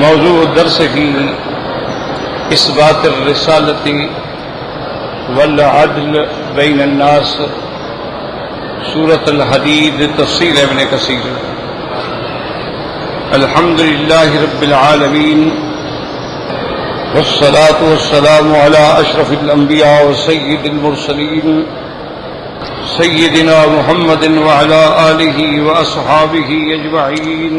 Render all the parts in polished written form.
موضوع درس کی اثبات الرسالة والعدل بین الناس، سورة الحدید، تفسیر ابن کثیر۔ الحمد للہ رب العالمین، والصلاة والسلام على اشرف الانبیاء وسید المرسلین سیدنا محمد وعلى آلہ واصحابہ اجمعین۔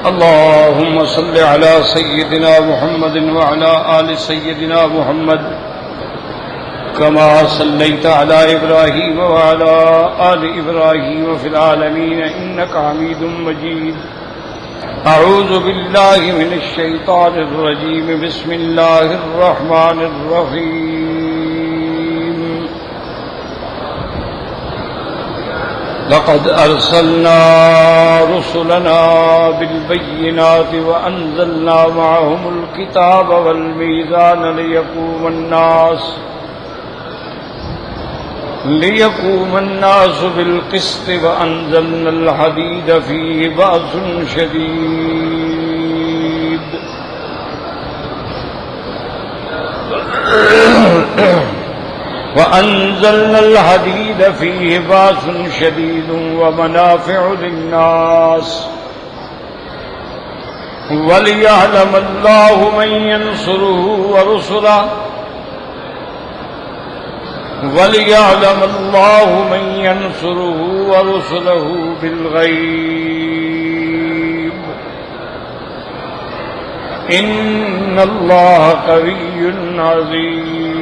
اللهم صل على سيدنا محمد وعلى آل سيدنا محمد كما صليت على إبراهيم وعلى آل إبراهيم في العالمين إنك حميد مجيد۔ أعوذ بالله من الشيطان الرجيم، بسم الله الرحمن الرحيم۔ لقد أرسلنا رسلنا بالبينات وأنزلنا معهم الكتاب والميزان ليقوم الناس بالقسط وأنزلنا الحديد فيه بأس شديد وأنزلنا الحديد فيه بأس شديد ومنافع للناس وليعلم الله من ينصره ورسله بالغيب إن الله قوي عزيز۔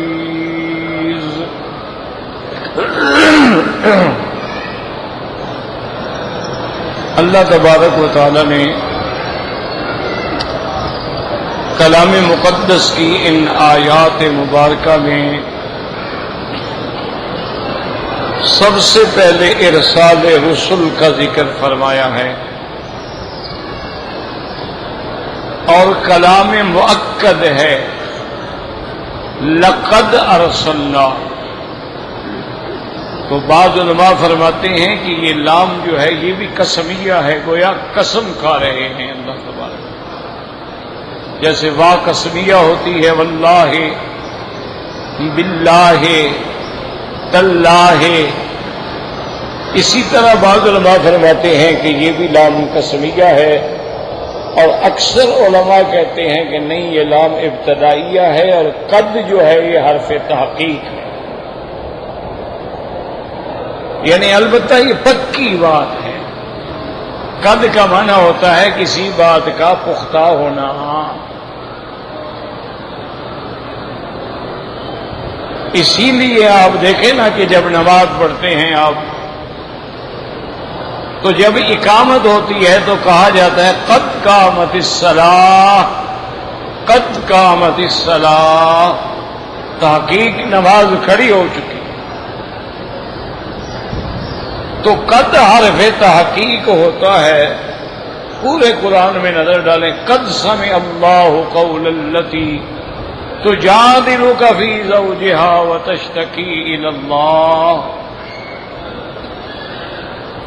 اللہ تبارک و تعالی نے کلام مقدس کی ان آیات مبارکہ میں سب سے پہلے ارسال رسل کا ذکر فرمایا ہے، اور کلام مؤکد ہے لقد ارسلنا۔ تو بعض علماء فرماتے ہیں کہ یہ لام جو ہے یہ بھی قسمیہ ہے، گویا قسم کھا رہے ہیں اللہ تبارک۔ جیسے وا قسمیہ ہوتی ہے واللہ، باللہ، تاللہ، اسی طرح بعض علماء فرماتے ہیں کہ یہ بھی لام قسمیہ ہے، اور اکثر علماء کہتے ہیں کہ نہیں، یہ لام ابتدائیہ ہے، اور قد جو ہے یہ حرف تحقیق ہے، یعنی البتہ یہ پکی بات ہے۔ قد کا معنی ہوتا ہے کسی بات کا پختہ ہونا۔ اسی لیے آپ دیکھیں نا کہ جب نماز پڑھتے ہیں آپ، تو جب اقامت ہوتی ہے تو کہا جاتا ہے قد قامت الصلاۃ، قد قامت الصلاۃ، تحقیق نماز کھڑی ہو چکی۔ تو قد حرف تحقیق ہوتا ہے۔ پورے قرآن میں نظر ڈالیں، قد سمع اللہ قول التی تجادلک فی زوجہا وتشتکی الی اللہ۔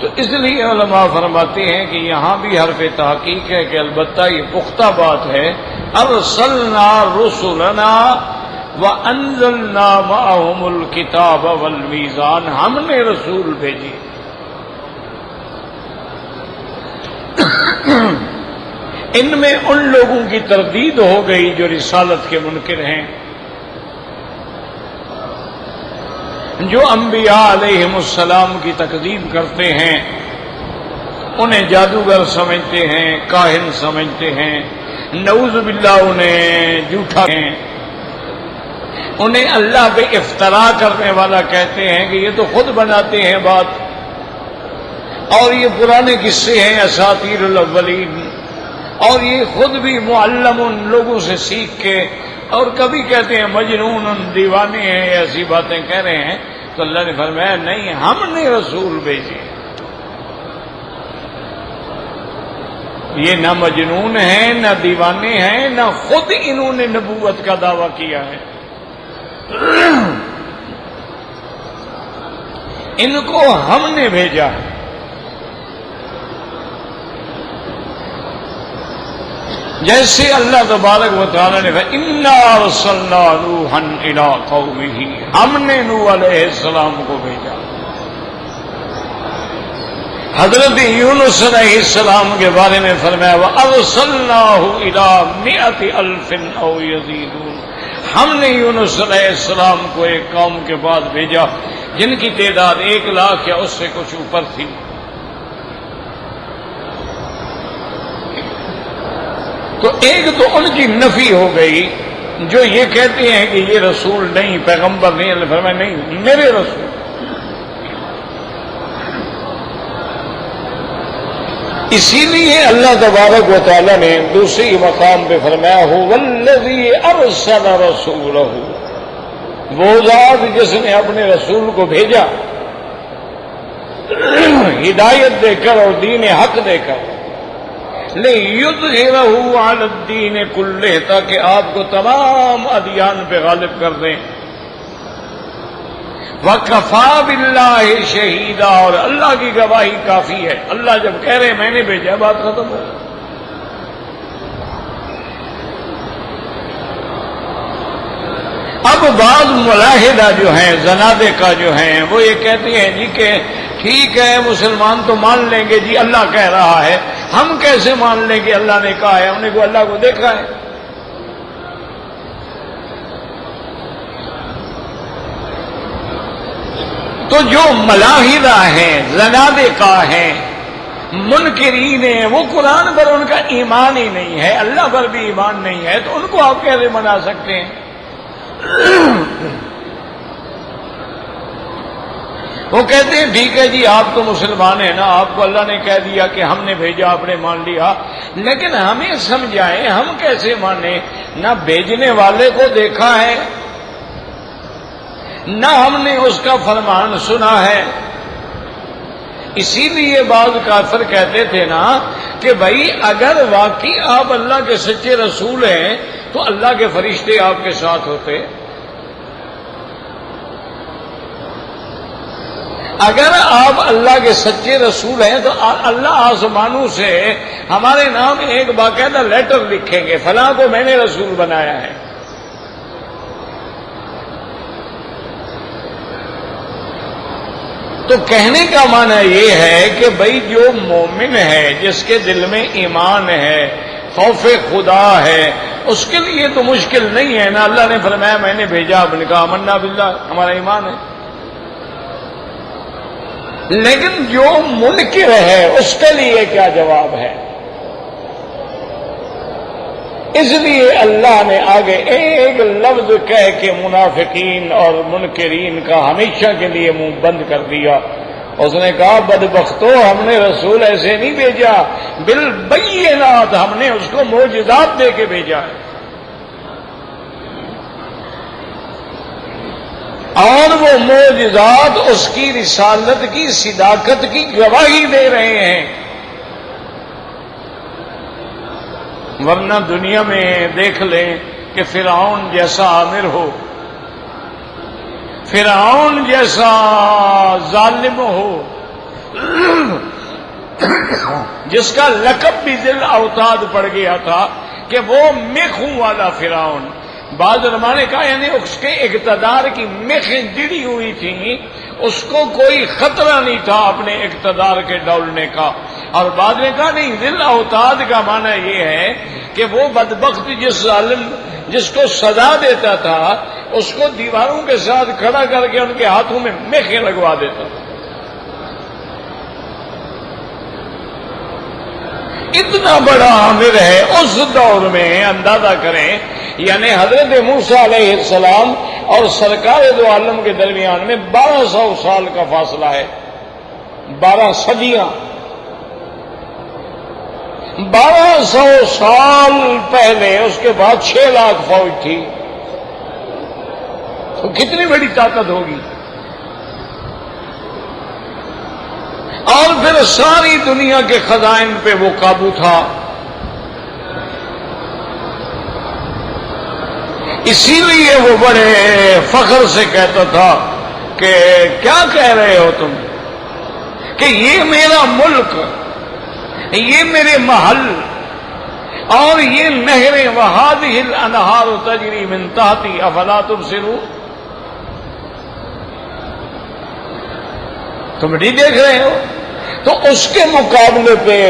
تو اس لیے علماء فرماتے ہیں کہ یہاں بھی حرف تحقیق ہے کہ البتہ یہ پختہ بات ہے۔ ارسلنا رسلنا وانزلنا معهم الکتاب والمیزان، ہم نے رسول بھیجے۔ ان میں ان لوگوں کی تردید ہو گئی جو رسالت کے منکر ہیں، جو انبیاء علیہم السلام کی تکذیب کرتے ہیں، انہیں جادوگر سمجھتے ہیں، کاہن سمجھتے ہیں، نعوذ باللہ انہیں جھوٹا ہیں، انہیں اللہ پہ افترا کرنے والا کہتے ہیں کہ یہ تو خود بناتے ہیں بات، اور یہ پرانے قصے ہیں اساطیر الاولین، اور یہ خود بھی معلم ان لوگوں سے سیکھ کے، اور کبھی کہتے ہیں مجنون، دیوانے ہیں، ایسی باتیں کہہ رہے ہیں۔ تو اللہ نے فرمایا نہیں، ہم نے رسول بھیجے۔ یہ نہ مجنون ہیں، نہ دیوانے ہیں، نہ خود انہوں نے نبوت کا دعویٰ کیا ہے۔ ان کو ہم نے بھیجا ہے۔ جیسے اللہ تبارک و تعالی نے انا ارسلنا نوحا الی قومہ، ہم نے نوح علیہ السلام کو بھیجا. حضرت یونس علیہ السلام کے بارے میں فرمایا وَأَرْسَلْنَاهُ إِلَىٰ مِائَةِ أَلْفٍ أَوْ يَزِيدُونَ، ہم نے یونس علیہ السلام کو ایک قوم کے بعد بھیجا جن کی تعداد 1,00,000 یا اس سے کچھ اوپر تھی. تو ایک تو ان کی نفی ہو گئی جو یہ کہتے ہیں کہ یہ رسول نہیں، پیغمبر نہیں. اللہ فرمایا نہیں، میرے رسول. اسی لیے اللہ تبارک و تعالیٰ نے دوسری مقام پہ فرمایا هو الذی ارسل رسولہ، وہ ذات جس نے اپنے رسول کو بھیجا ہدایت دے کر اور دین حق دے کر، لِیُظْہِرَہُ عَلَى الدِّینِ کُلِّہ، تاکہ آپ کو تمام ادیان پہ غالب کر دیں. وَکَفَى بِاللَّهِ شَہِیدًا، اور اللہ کی گواہی کافی ہے. اللہ جب کہہ رہے میں نے بھیجا، بات ختم ہو. اب بعض ملاحدہ جو ہیں، زنادقہ جو ہیں، وہ یہ کہتے ہیں جی کہ ٹھیک ہے مسلمان تو مان لیں گے جی اللہ کہہ رہا ہے، ہم کیسے مان لیں گے اللہ نے کہا ہے، ہم نے کو اللہ کو دیکھا ہے. تو جو ملاحدہ ہیں، زنادقہ ہیں، منکرین ہیں، وہ قرآن پر ان کا ایمان ہی نہیں ہے، اللہ پر بھی ایمان نہیں ہے، تو ان کو آپ کیسے منا سکتے ہیں؟ وہ کہتے ہیں ٹھیک ہے جی آپ تو مسلمان ہیں نا، آپ کو اللہ نے کہہ دیا کہ ہم نے بھیجا، آپ نے مان لیا، لیکن ہمیں سمجھائیں ہم کیسے مانیں؟ نہ بھیجنے والے کو دیکھا ہے، نہ ہم نے اس کا فرمان سنا ہے. اسی لیے بعض کافر کہتے تھے نا کہ بھائی اگر واقعی آپ اللہ کے سچے رسول ہیں تو اللہ کے فرشتے آپ کے ساتھ ہوتے. اگر آپ اللہ کے سچے رسول ہیں تو اللہ آسمانوں سے ہمارے نام ایک باقاعدہ لیٹر لکھیں گے، فلاں کو میں نے رسول بنایا ہے. تو کہنے کا معنی یہ ہے کہ بھائی جو مومن ہے، جس کے دل میں ایمان ہے، خوف خدا ہے، اس کے لیے تو مشکل نہیں ہے نا. اللہ نے فرمایا میں نے بھیجا، آپ نے کہا آمنا باللہ، ہمارا ایمان ہے. لیکن جو منکر ہے اس کے لیے کیا جواب ہے؟ اس لیے اللہ نے آگے ایک لفظ کہہ کے منافقین اور منکرین کا ہمیشہ کے لیے منہ بند کر دیا. اس نے کہا بدبختو، ہم نے رسول ایسے نہیں بھیجا، بالبینات، ہم نے اس کو معجزات دے کے بھیجا ہے. اور وہ معجزات اس کی رسالت کی صداقت کی گواہی دے رہے ہیں. ورنہ دنیا میں دیکھ لیں کہ فرعون جیسا عامر ہو، فرعون جیسا ظالم ہو، جس کا لقب بھی ذل اوتاد پڑ گیا تھا کہ وہ میخوں والا فرعون. بعض علماء نے کہا یعنی اس کے اقتدار کی میخیں جڑی ہوئی تھیں، اس کو کوئی خطرہ نہیں تھا اپنے اقتدار کے ڈولنے کا. اور بعد نے کہا نہیں، ذل اوتاد کا معنی یہ ہے کہ وہ بدبخت جس ظالم جس کو سزا دیتا تھا اس کو دیواروں کے ساتھ کھڑا کر کے ان کے ہاتھوں میں میخیں لگوا دیتا تھا. اتنا بڑا عامر ہے اس دور میں. اندازہ کریں یعنی حضرت موسیٰ علیہ السلام اور سرکار دو عالم کے درمیان میں 1200 سال کا فاصلہ ہے، 12 صدیاں. 1200 سال پہلے اس کے بعد 6 لاکھ فوج تھی، تو کتنی بڑی طاقت ہوگی. اور پھر ساری دنیا کے خزائن پہ وہ قابو تھا. اسی لیے وہ بڑے فخر سے کہتا تھا کہ کیا کہہ رہے ہو تم کہ یہ میرا ملک، یہ میرے محل، اور یہ نہریں وہادہ الانہار تجری من تحتی افلا تبصرون، تم نہیں دیکھ رہے ہو؟ تو اس کے مقابلے پہ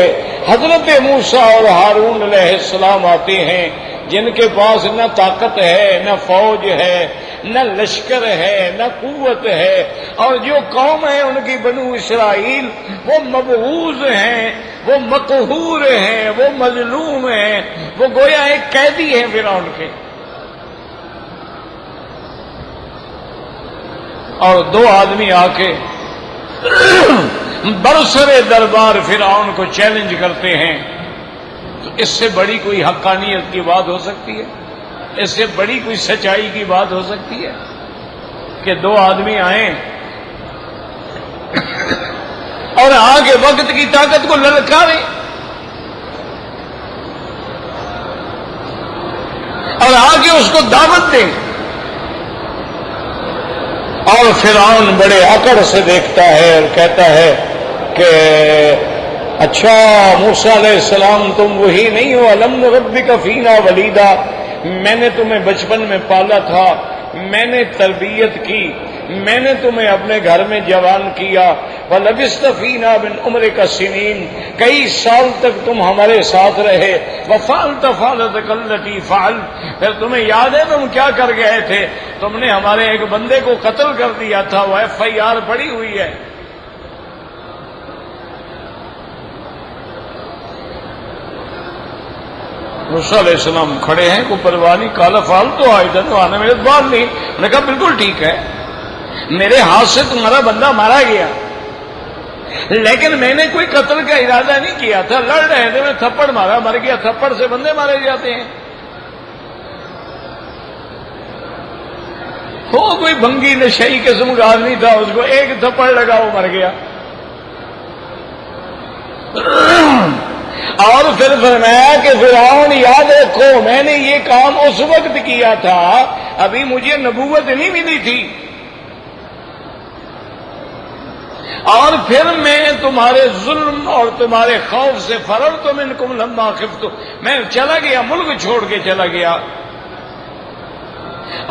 حضرت موسیٰ اور ہارون علیہ السلام آتے ہیں، جن کے پاس نہ طاقت ہے، نہ فوج ہے، نہ لشکر ہے، نہ قوت ہے، اور جو قوم ہے ان کی بنو اسرائیل وہ مبعوث ہیں، وہ مقہور ہیں، وہ مظلوم ہیں، وہ گویا ایک قیدی ہیں فرعون کے. اور دو آدمی آ کے برسر دربار فرعون کو چیلنج کرتے ہیں، تو اس سے بڑی کوئی حقانیت کی بات ہو سکتی ہے؟ اس سے بڑی کوئی سچائی کی بات ہو سکتی ہے کہ دو آدمی آئیں اور آگے وقت کی طاقت کو للکاریں اور آگے اس کو دعوت دیں؟ اور فرعون بڑے اکڑ سے دیکھتا ہے اور کہتا ہے کہ اچھا موسیٰ علیہ السلام تم وہی نہیں ہو، الم نربک فینا ولیدا، میں نے تمہیں بچپن میں پالا تھا، میں نے تربیت کی، میں نے تمہیں اپنے گھر میں جوان کیا، وَلَبِثْتَ فِينَا مِنْ عُمْرِكَ سِنِينَ، کئی سال تک تم ہمارے ساتھ رہے، وَفَعَلْتَ فَعْلَتَكَ الَّتِي فَعَلْتَ، پھر تمہیں یاد ہے تم کیا کر گئے تھے؟ تم نے ہمارے ایک بندے کو قتل کر دیا تھا، وہ FIR پڑی ہوئی ہے. موسیٰ علیہ السلام کھڑے ہیں، کوئی پرواہ نہیں، کالا فال تو آئے آنے میرے بات نہیں. انہوں نے کہا بالکل ٹھیک ہے، میرے ہاتھ سے تمہارا بندہ مارا گیا، لیکن میں نے کوئی قتل کا ارادہ نہیں کیا تھا، لڑ رہے تھے، میں تھپڑ مارا، مر گیا. تھپڑ سے بندے مارے جاتے ہیں؟ وہ کوئی بھنگی نشئی قسم کا آدمی تھا، اس کو ایک تھپڑ لگا وہ مر گیا. اور پھر فرمایا کہ فرعون یاد رکھو میں نے یہ کام اس وقت کیا تھا، ابھی مجھے نبوت نہیں ملی تھی، اور پھر میں تمہارے ظلم اور تمہارے خوف سے فررت منکم لما خفت، میں چلا گیا، ملک چھوڑ کے چلا گیا.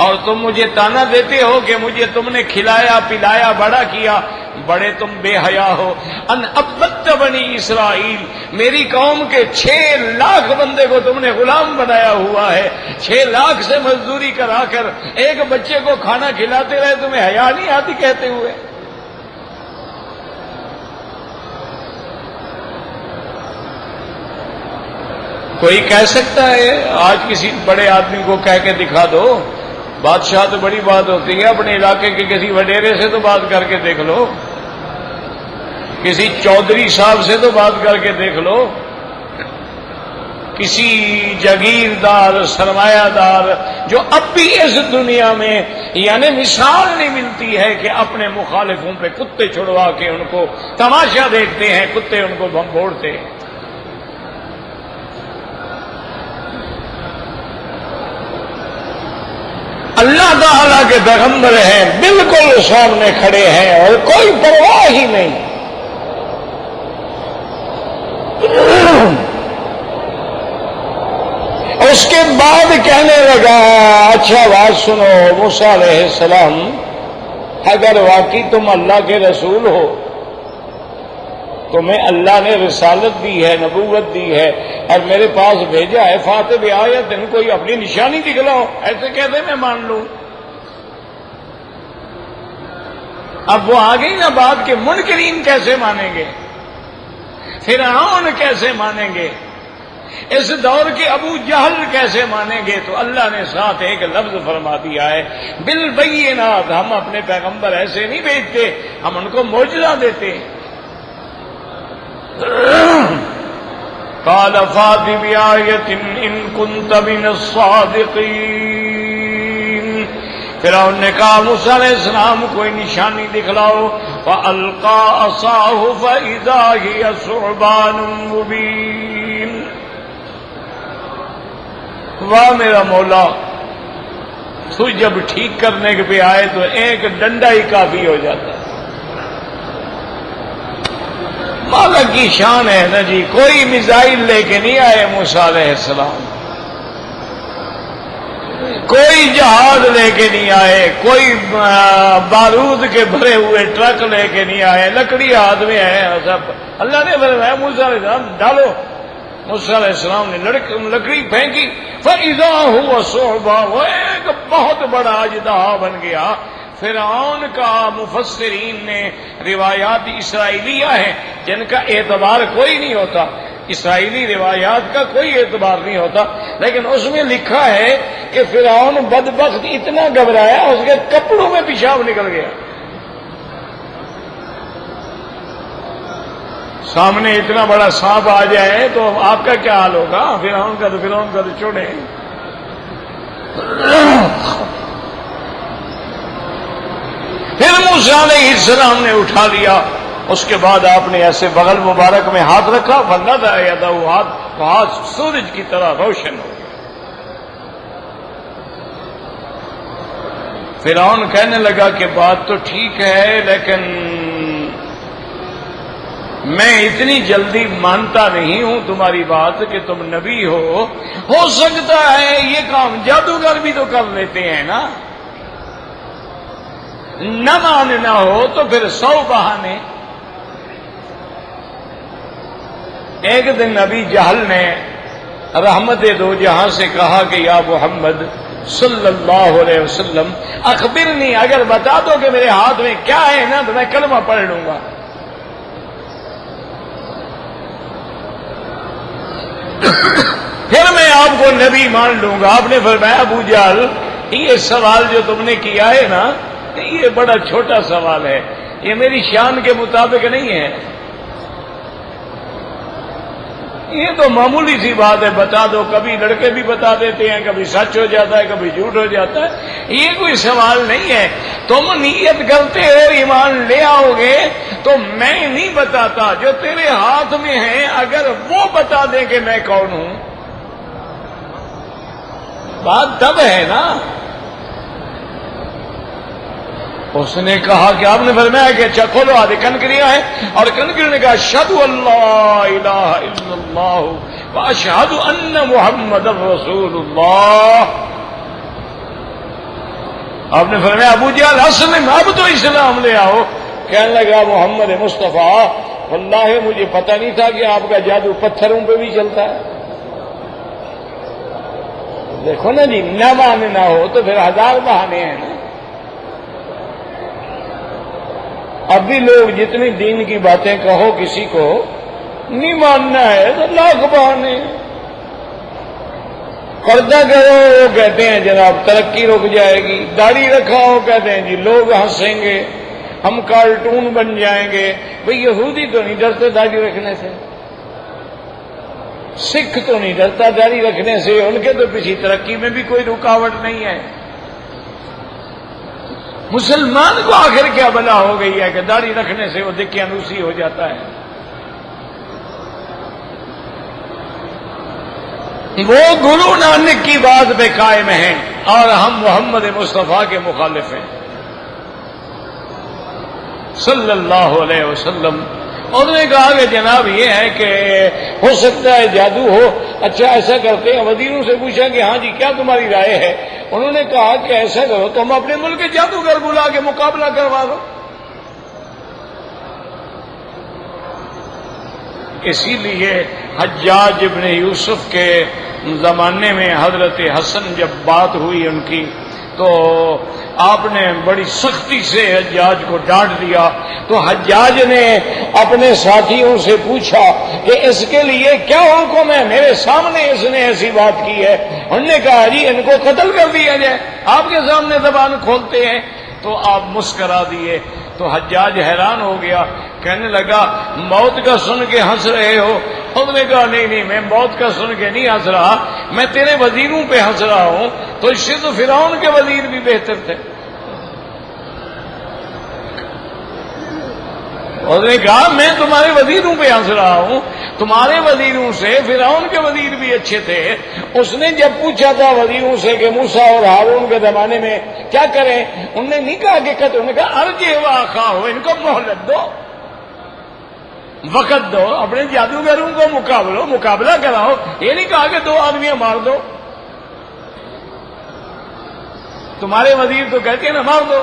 اور تم مجھے تانا دیتے ہو کہ مجھے تم نے کھلایا پلایا بڑا کیا، بڑے تم بے حیا ہو. ان عبدت بنی اسرائیل، میری قوم کے 6 لاکھ بندے کو تم نے غلام بنایا ہوا ہے، 6 لاکھ سے مزدوری کرا کر ایک بچے کو کھانا کھلاتے رہے، تمہیں حیا نہیں آتی کہتے ہوئے؟ کوئی کہہ سکتا ہے آج کسی بڑے آدمی کو کہہ کے دکھا دو، بادشاہ تو بڑی بات ہوتی ہے، اپنے علاقے کے کسی وڈیرے سے تو بات کر کے دیکھ لو، کسی چودھری صاحب سے تو بات کر کے دیکھ لو، کسی جاگیردار سرمایہ دار جو اب بھی اس دنیا میں یعنی مثال نہیں ملتی ہے کہ اپنے مخالفوں پہ کتے چھڑوا کے ان کو تماشا دیکھتے ہیں، کتے ان کو بھونکتے ہیں. اللہ تعالیٰ کے پیغمبر ہیں، بالکل سامنے کھڑے ہیں اور کوئی پرواہ ہی نہیں. اس کے بعد کہنے لگا اچھا بات سنو موسیٰ علیہ السلام، اگر واقعی تم اللہ کے رسول ہو، تمہیں اللہ نے رسالت دی ہے، نبوت دی ہے اور میرے پاس بھیجا ہے، فاتح بآیت، ان کوئی اپنی نشانی دکھلاؤ. ایسے کہتے میں مان لوں. اب وہ آ گئی نا بات کہ منکرین کیسے مانیں گے، فرعون کیسے مانیں گے، اس دور کے ابو جہل کیسے مانیں گے؟ تو اللہ نے ساتھ ایک لفظ فرما دیا ہے بالبینات، ہم اپنے پیغمبر ایسے نہیں بھیجتے، ہم ان کو معجزہ دیتے ہیں. قال فات بآیۃ ان کنت من الصادقین، فرعون نے کہا موسیٰ علیہ السلام کوئی نشانی دکھلاؤ. فألقى عصاه فإذا هي ثعبان مبین. واہ میرا مولا، تو جب ٹھیک کرنے کے پہ آئے تو ایک ڈنڈا ہی کافی ہو جاتا. مولا کی شان ہے نا جی، کوئی میزائل لے کے نہیں آئے موسیٰ علیہ السلام، کوئی جہاز لے کے نہیں آئے، کوئی بارود کے بھرے ہوئے ٹرک لے کے نہیں آئے، لکڑی ہاتھ میں ہے سب۔ اللہ نے فرمایا موسیٰ علیہ السلام ڈالو، موسیٰ علیہ السلام نے لکڑی پھینکی، فَإِذَا هُوَ صُعْبًا، وہ ایک بہت بڑا اژدہا بن گیا۔ فرعون کا مفسرین نے روایات اسرائیلیہ ہیں جن کا اعتبار کوئی نہیں ہوتا، اسرائیلی روایات کا کوئی اعتبار نہیں ہوتا، لیکن اس میں لکھا ہے کہ فرعون بدبخت اتنا گھبرایا اس کے کپڑوں میں پیشاب نکل گیا۔ سامنے اتنا بڑا سانپ آ جائے تو آپ کا کیا حال ہوگا؟ فرعون کا تو چھوڑے۔ پھر موسیٰ علیہ السلام نے اٹھا لیا، اس کے بعد آپ نے ایسے بغل مبارک میں ہاتھ رکھا، فَنَظَرَ يَدَهُ، ہاتھ سورج کی طرح روشن ہو گیا۔ فرعون کہنے لگا کہ بات تو ٹھیک ہے، لیکن میں اتنی جلدی مانتا نہیں ہوں تمہاری بات کہ تم نبی ہو سکتا ہے یہ کام جادوگر بھی تو کر لیتے ہیں نا، نہ ماننا ہو تو پھر 100 بہانے۔ ایک دن ابھی جہل نے رحمت دو جہاں سے کہا کہ یا محمد صلی اللہ علیہ وسلم اخبرنی، اگر بتا دو کہ میرے ہاتھ میں کیا ہے نا تو میں کلمہ پڑھ لوں گا۔ پھر میں آپ کو نبی مان لوں گا۔ آپ نے فرمایا ابو جہل یہ سوال جو تم نے کیا ہے نا یہ بڑا چھوٹا سوال ہے، یہ میری شان کے مطابق نہیں ہے، یہ تو معمولی سی بات ہے، بتا دو۔ کبھی لڑکے بھی بتا دیتے ہیں، کبھی سچ ہو جاتا ہے، کبھی جھوٹ ہو جاتا ہے، یہ کوئی سوال نہیں ہے۔ تم نیت کرتے ہو ایمان لے آؤ گے تو میں نہیں بتاتا، جو تیرے ہاتھ میں ہے اگر وہ بتا دیں کہ میں کون ہوں، بات تب ہے نا۔ اس نے کہا کہ آپ نے فرمایا کہ اچھا کھولو، آدھے کنکریاں ہیں، اور کنکریوں نے کہا اشہد اللہ الہ الا اللہ واشہد ان محمد رسول اللہ۔ آپ نے فرمایا ابو جہل اسلم، اب تو اسلام لے آؤ۔ کہنے لگا محمد مصطفیٰ واللہ مجھے پتہ نہیں تھا کہ آپ کا جادو پتھروں پہ بھی چلتا ہے۔ دیکھو نا جی، نہ ماننا ہو تو پھر 1000 بہانے ہیں نا۔ اب بھی لوگ جتنی دین کی باتیں کہو کسی کو نہیں ماننا ہے تو لاکھ بہانے۔ پردہ کرو وہ کہتے ہیں جناب ترقی رک جائے گی، داڑھی رکھاؤ کہتے ہیں جی لوگ ہنسیں گے، ہم کارٹون بن جائیں گے۔ بھئی یہودی تو نہیں ڈرتے داڑھی رکھنے سے، سکھ تو نہیں ڈرتا داڑھی رکھنے سے، ان کے تو پیچھے ترقی میں بھی کوئی رکاوٹ نہیں ہے۔ مسلمان کو آخر کیا بلا ہو گئی ہے کہ داڑھی رکھنے سے وہ دقیانوسی ہو جاتا ہے؟ وہ گرو نانک کی بات پہ قائم ہیں اور ہم محمد مصطفیٰ کے مخالف ہیں صلی اللہ علیہ وسلم۔ انہوں نے کہا کہ جناب یہ ہے کہ ہو سکتا ہے جادو ہو۔ اچھا ایسا کرتے ہیں، وزیروں سے پوچھا کہ ہاں جی کیا تمہاری رائے ہے؟ انہوں نے کہا کہ ایسا کرو تم اپنے ملک کے جادوگر بلا کے مقابلہ کروا دو۔ اسی لیے حجاج ابن یوسف کے زمانے میں حضرت حسن جب بات ہوئی ان کی تو آپ نے بڑی سختی سے حجاج کو ڈانٹ دیا۔ تو حجاج نے اپنے ساتھیوں سے پوچھا کہ اس کے لیے کیا حکم ہے، میرے سامنے اس نے ایسی بات کی ہے۔ انہوں نے کہا جی ان کو قتل کر دیا جائے، آپ کے سامنے زبان کھولتے ہیں۔ تو آپ مسکرا دیے۔ تو حجاج حیران ہو گیا، کہنے لگا موت کا سن کے ہنس رہے ہو؟ انہوں نے کہا نہیں میں موت کا سن کے نہیں ہنس رہا، میں تیرے وزیروں پہ ہنس رہا ہوں۔ تو اس سے تو فرعون کے وزیر بھی بہتر تھے۔ انہوں نے کہا میں تمہارے وزیروں پہ ہنس رہا ہوں، تمہارے وزیروں سے فرعون کے وزیر بھی اچھے تھے۔ اس نے جب پوچھا تھا وزیروں سے کہ موسیٰ اور ہارون کے زمانے میں کیا کریں، انہوں نے نہیں کہا کہ قتل، انہوں نے کہا ارجع واخاہ، ان کو مہلت دو، وقت دو، اپنے جادوگروں کو مقابلہ کراؤ. یہ نہیں کہا کہ 2 آدمیاں مار دو. تمہارے وزیر تو کہتے ہیں نا مار دو،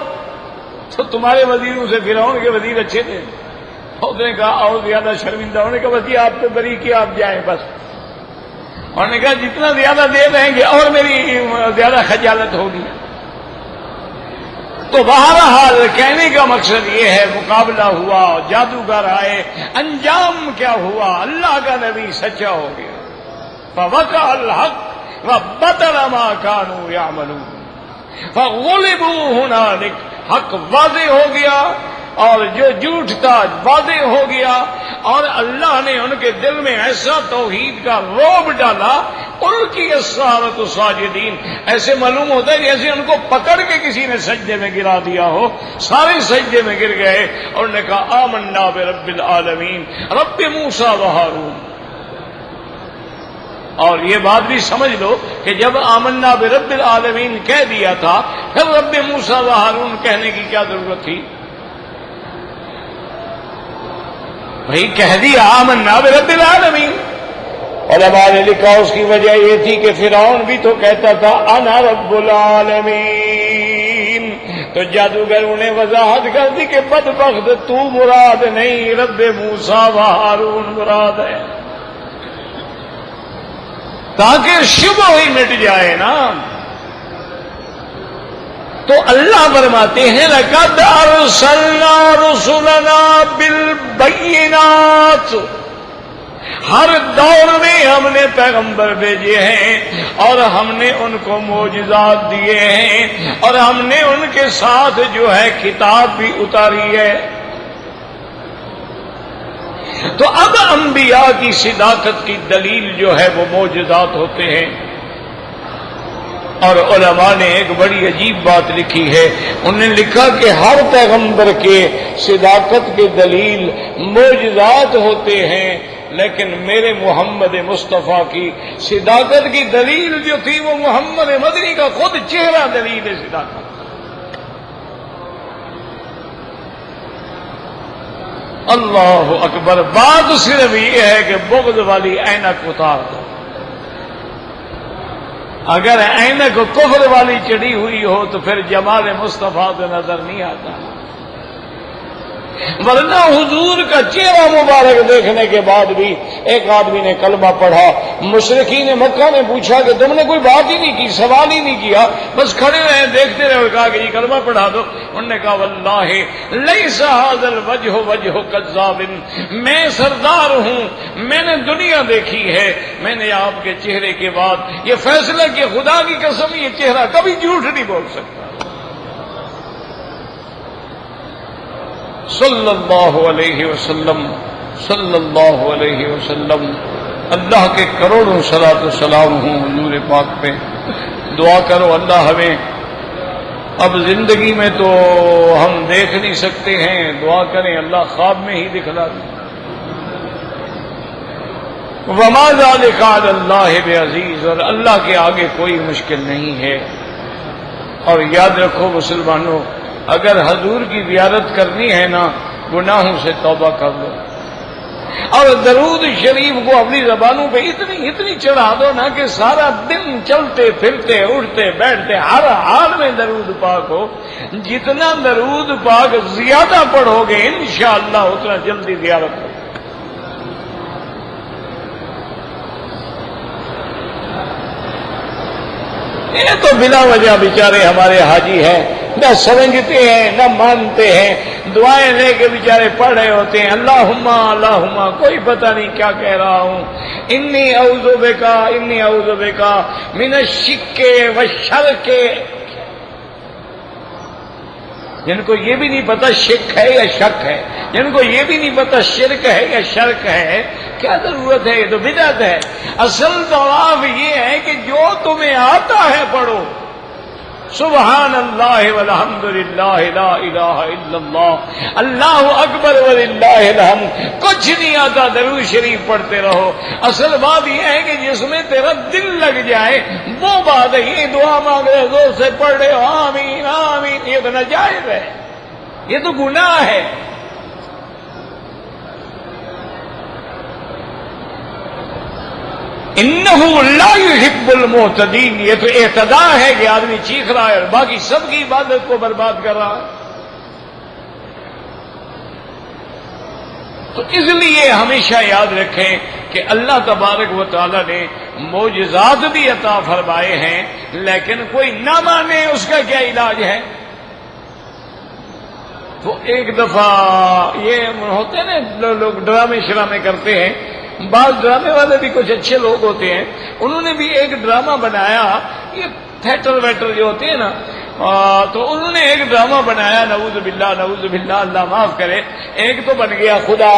تو تمہارے وزیروں سے فرعون کے وزیر اچھے تھے. اس نے کہا اور زیادہ شرمندہ ہونے کا بس یہ آپ کو بری کیا، آپ جائیں بس. اور نے کہا جتنا زیادہ دے رہیں گے اور میری زیادہ خجالت ہوگی. تو بہرحال کہنے کا مقصد یہ ہے مقابلہ ہوا، جادوگر آئے، انجام کیا ہوا؟ اللہ کا نبی سچا ہو گیا. فوقع الحق وبطل ما كانوا يعملون فغلبوا هنالك. حق واضح ہو گیا اور جو جھوٹ تھا واضح ہو گیا، اور اللہ نے ان کے دل میں ایسا توحید کا رعب ڈالا. القی السحرۃ ساجدین، ایسے معلوم ہوتا ہے جیسے ان کو پکڑ کے کسی نے سجدے میں گرا دیا ہو. سارے سجدے میں گر گئے اور نے کہا آمنا برب العالمین رب موسیٰ و ہارون. اور یہ بات بھی سمجھ لو کہ جب آمنا برب العالمین کہہ دیا تھا پھر رب موسیٰ و ہارون کہنے کی کیا ضرورت تھی؟ بھئی کہہ دیا آمنا برب العالمین. علماء نے لکھا اس کی وجہ یہ تھی کہ فرعون بھی تو کہتا تھا انا رب العالمین. تو جادوگروں نے وضاحت کر دی کہ بدبخت تو مراد نہیں، رب موسیٰ و ہارون مراد ہے، تاکہ شبہ ہی مٹ جائے نا. تو اللہ فرماتے ہیں لقد ارسلنا رسلنا بالبینات. ہر دور میں ہم نے پیغمبر بھیجے ہیں اور ہم نے ان کو معجزات دیے ہیں اور ہم نے ان کے ساتھ جو ہے کتاب بھی اتاری ہے. تو اب انبیاء کی صداقت کی دلیل جو ہے وہ معجزات ہوتے ہیں. اور علماء نے ایک بڑی عجیب بات لکھی ہے، انہوں نے لکھا کہ ہر پیغمبر کے صداقت کی دلیل معجزات ہوتے ہیں، لیکن میرے محمد مصطفیٰ کی صداقت کی دلیل جو تھی وہ محمد مدنی کا خود چہرہ دلیل ہے صداقت. اللہ اکبر. بات صرف یہ ہے کہ بغض والی اینک اتار دو. اگر اینک کفر والی چڑھی ہوئی ہو تو پھر جمال مصطفیٰ تو نظر نہیں آتا، ورنہ حضور کا چہرہ مبارک دیکھنے کے بعد بھی. ایک آدمی نے کلمہ پڑھا، مشرکین مکہ نے پوچھا کہ تم نے کوئی بات ہی نہیں کی، سوال ہی نہیں کیا، بس کھڑے رہے دیکھتے رہے اور کہا کہ یہ کلمہ پڑھا دو. انہوں نے کہا واللہ لیس ھذا الوجہ وجہ کذاب. میں سردار ہوں، میں نے دنیا دیکھی ہے، میں نے آپ کے چہرے کے بعد یہ فیصلہ کہ خدا کی قسم یہ چہرہ کبھی جھوٹ نہیں بول سکتا. صلی اللہ علیہ وسلم، صلی اللہ علیہ وسلم. اللہ کے کروڑوں صلاۃ و سلام ہوں حضور پاک پہ. دعا کرو اللہ ہمیں، اب زندگی میں تو ہم دیکھ نہیں سکتے ہیں، دعا کریں اللہ خواب میں ہی دکھلا دے. وما ذلک علی اللہ بعزیز، اور اللہ کے آگے کوئی مشکل نہیں ہے. اور یاد رکھو مسلمانوں، اگر حضور کی زیارت کرنی ہے نا، گناہوں سے توبہ کر لو اور درود شریف کو اپنی زبانوں پہ اتنی چڑھا دو نا کہ سارا دن چلتے پھرتے اٹھتے بیٹھتے ہر حال میں درود پاک ہو. جتنا درود پاک زیادہ پڑھو گے انشاءاللہ اتنا جلدی زیارت ہو. یہ تو بلا وجہ بیچارے ہمارے حاجی ہیں، نہ سمجھتے ہیں نہ مانتے ہیں، دعائیں لے کے بیچارے پڑھ رہے ہوتے ہیں اللہم اللہم، کوئی پتہ نہیں کیا کہہ رہا ہوں. انی اعوذ بکا من الشک والشرک. جن کو یہ بھی نہیں پتا شک ہے یا شک ہے، جن کو یہ بھی نہیں پتا شرک ہے یا شرک ہے، کیا ضرورت ہے؟ یہ تو بدعت ہے. اصل طواف یہ ہے کہ جو تمہیں آتا ہے پڑھو. سبحان اللہ والحمد للہ لا الہ الا اللہ، اللہ اکبر وللہ الحمد. کچھ نہیں آتا درود شریف پڑھتے رہو. اصل بات یہ ہے کہ جس میں تیرا دل لگ جائے وہ بات ہے. یہ دعا مانگ رہے زور سے پڑھ رہے ہو آمین آمین، یہ تو ناجائز ہے، یہ تو گناہ ہے. انہ لا یحب المعتدین، یہ تو اعتداء ہے کہ آدمی چیخ رہا ہے اور باقی سب کی عبادت کو برباد کر رہا ہے۔ تو اس لیے ہمیشہ یاد رکھیں کہ اللہ تبارک و تعالی نے معجزات بھی عطا فرمائے ہیں، لیکن کوئی نہ مانے اس کا کیا علاج ہے؟ تو ایک دفعہ یہ ہوتے ہیں نا لوگ ڈرامے شرامے کرتے ہیں، بعض ڈرامے والے بھی کچھ اچھے لوگ ہوتے ہیں، انہوں نے بھی ایک ڈرامہ بنایا، یہ تھیٹر ویٹر جو ہوتے ہیں نا، تو انہوں نے ایک ڈرامہ بنایا، نعوذ باللہ نعوذ باللہ، اللہ معاف کرے، ایک تو بن گیا خدا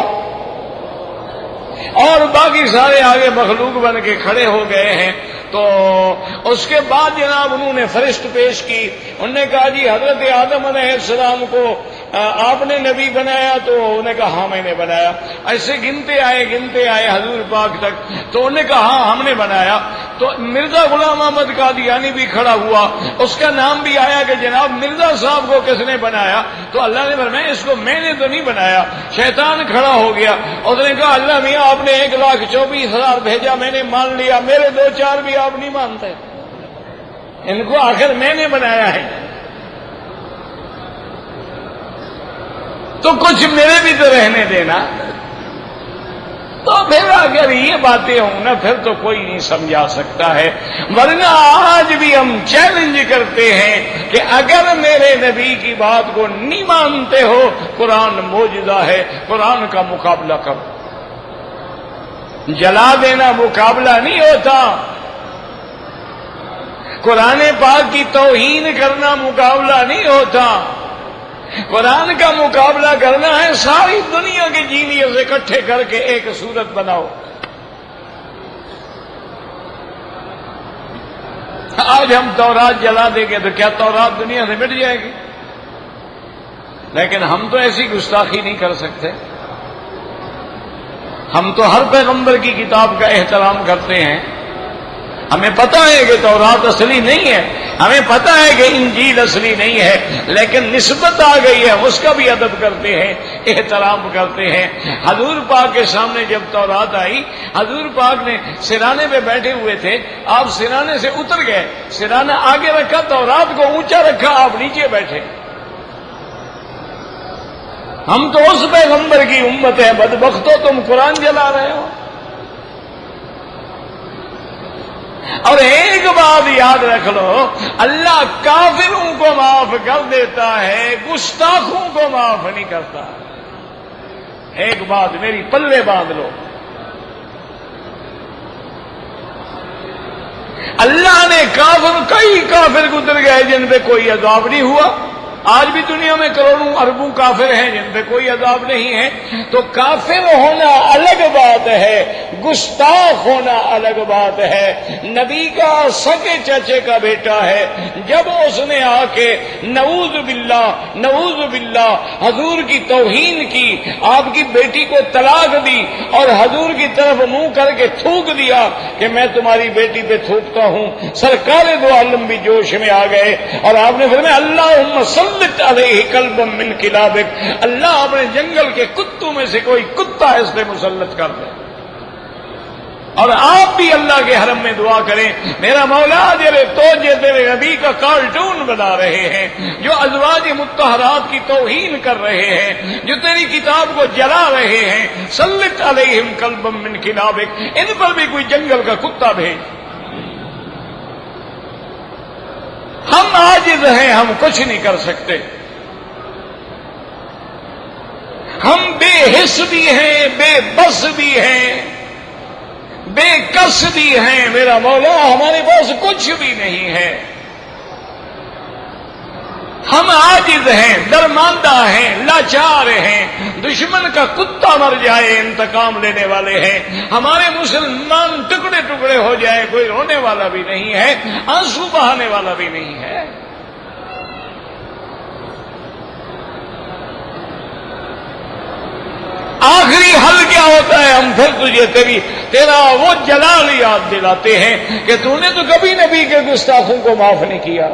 اور باقی سارے آگے مخلوق بن کے کھڑے ہو گئے ہیں۔ تو اس کے بعد جناب انہوں نے فرشت پیش کی، انہوں نے کہا جی حضرت آدم علیہ السلام کو آپ نے نبی بنایا؟ تو انہوں نے کہا ہاں میں نے بنایا۔ ایسے گنتے آئے حضور پاک تک، تو انہوں نے کہا ہاں ہم نے بنایا۔ تو مرزا غلام احمد قادیانی بھی کھڑا ہوا، اس کا نام بھی آیا کہ جناب مرزا صاحب کو کس نے بنایا؟ تو اللہ نے فرمایا اس کو میں نے تو نہیں بنایا، شیطان کھڑا ہو گیا، اس نے کہا اللہ میاں آپ نے 1,24,000 بھیجا، میں نے مان لیا، میرے 2-4 بھی آپ نہیں مانتے، ان کو آخر میں نے بنایا ہے، تو کچھ میرے بھی تو رہنے دینا۔ تو پھر اگر یہ باتیں ہوں نا پھر تو کوئی نہیں سمجھا سکتا ہے، ورنہ آج بھی ہم چیلنج کرتے ہیں کہ اگر میرے نبی کی بات کو نہیں مانتے ہو، قرآن معجزہ ہے، قرآن کا مقابلہ کرو۔ جلا دینا مقابلہ نہیں ہوتا، قرآن پاک کی توہین کرنا مقابلہ نہیں ہوتا، قرآن کا مقابلہ کرنا ہے ساری دنیا کے جینیس اکٹھے کر کے ایک صورت بناؤ۔ آج ہم تورات جلا دیں گے تو کیا تورات دنیا سے مٹ جائے گی؟ لیکن ہم تو ایسی گستاخی نہیں کر سکتے، ہم تو ہر پیغمبر کی کتاب کا احترام کرتے ہیں، ہمیں پتہ ہے کہ تورات اصلی نہیں ہے، ہمیں پتہ ہے کہ انجیل اصلی نہیں ہے، لیکن نسبت آ گئی ہے، اس کا بھی ادب کرتے ہیں، احترام کرتے ہیں۔ حضور پاک کے سامنے جب تورات آئی، حضور پاک نے سرانے پہ بیٹھے ہوئے تھے، آپ سرانے سے اتر گئے، سرانہ آگے رکھا، تورات کو اونچا رکھا، آپ نیچے بیٹھے۔ ہم تو اس پیغمبر کی امت ہے، بدبختو تم قرآن جلا رہے ہو۔ اور ایک بات یاد رکھ لو، اللہ کافروں کو معاف کر دیتا ہے، گستاخوں کو معاف نہیں کرتا۔ ایک بات میری پلے باندھ لو، اللہ نے کئی کافر گزر گئے جن پہ کوئی عذاب نہیں ہوا، آج بھی دنیا میں کروڑوں اربوں کافر ہیں جن پہ کوئی عذاب نہیں ہے۔ تو کافر ہونا الگ بات ہے، گستاخ ہونا الگ بات ہے۔ نبی کا سگے چچے کا بیٹا ہے، جب اس نے آ کے نعوذ باللہ حضور کی توہین کی، آپ کی بیٹی کو طلاق دی اور حضور کی طرف منہ کر کے تھوک دیا کہ میں تمہاری بیٹی پہ تھوکتا ہوں، سرکار دو عالم بھی جوش میں آ گئے اور آپ نے فرمایا اللہم صلی علیہ کلبا من کلابک، اللہ اپنے جنگل کے کتوں میں سے کوئی کتا اس پہ مسلط کر دے۔ اور آپ بھی اللہ کے حرم میں دعا کریں، میرا مولا تیرے نبی کا کارٹون بنا رہے ہیں، جو ازواج مطہرات کی توہین کر رہے ہیں، جو تیری کتاب کو جلا رہے ہیں، سلط علیہم کلبا من کلابک، ان پر بھی کوئی جنگل کا کتا بھیج۔ ہم عاجز ہیں، ہم کچھ نہیں کر سکتے، ہم بے حس بھی ہیں، بے بس بھی ہیں، بے کس بھی ہیں، میرا مولا ہمارے پاس کچھ بھی نہیں ہے، ہم عاجز ہیں، درماندہ ہیں، لاچار ہیں، دشمن کا کتا مر جائے انتقام لینے والے ہیں، ہمارے مسلمان ٹکڑے ٹکڑے ہو جائے کوئی رونے والا بھی نہیں ہے، آنسو بہانے والا بھی نہیں ہے۔ آخری حل کیا ہوتا ہے؟ ہم پھر تجھے تیرا وہ جلال یاد دلاتے ہیں کہ تو نے تو کبھی نبی کے گستاخوں کو معاف نہیں کیا،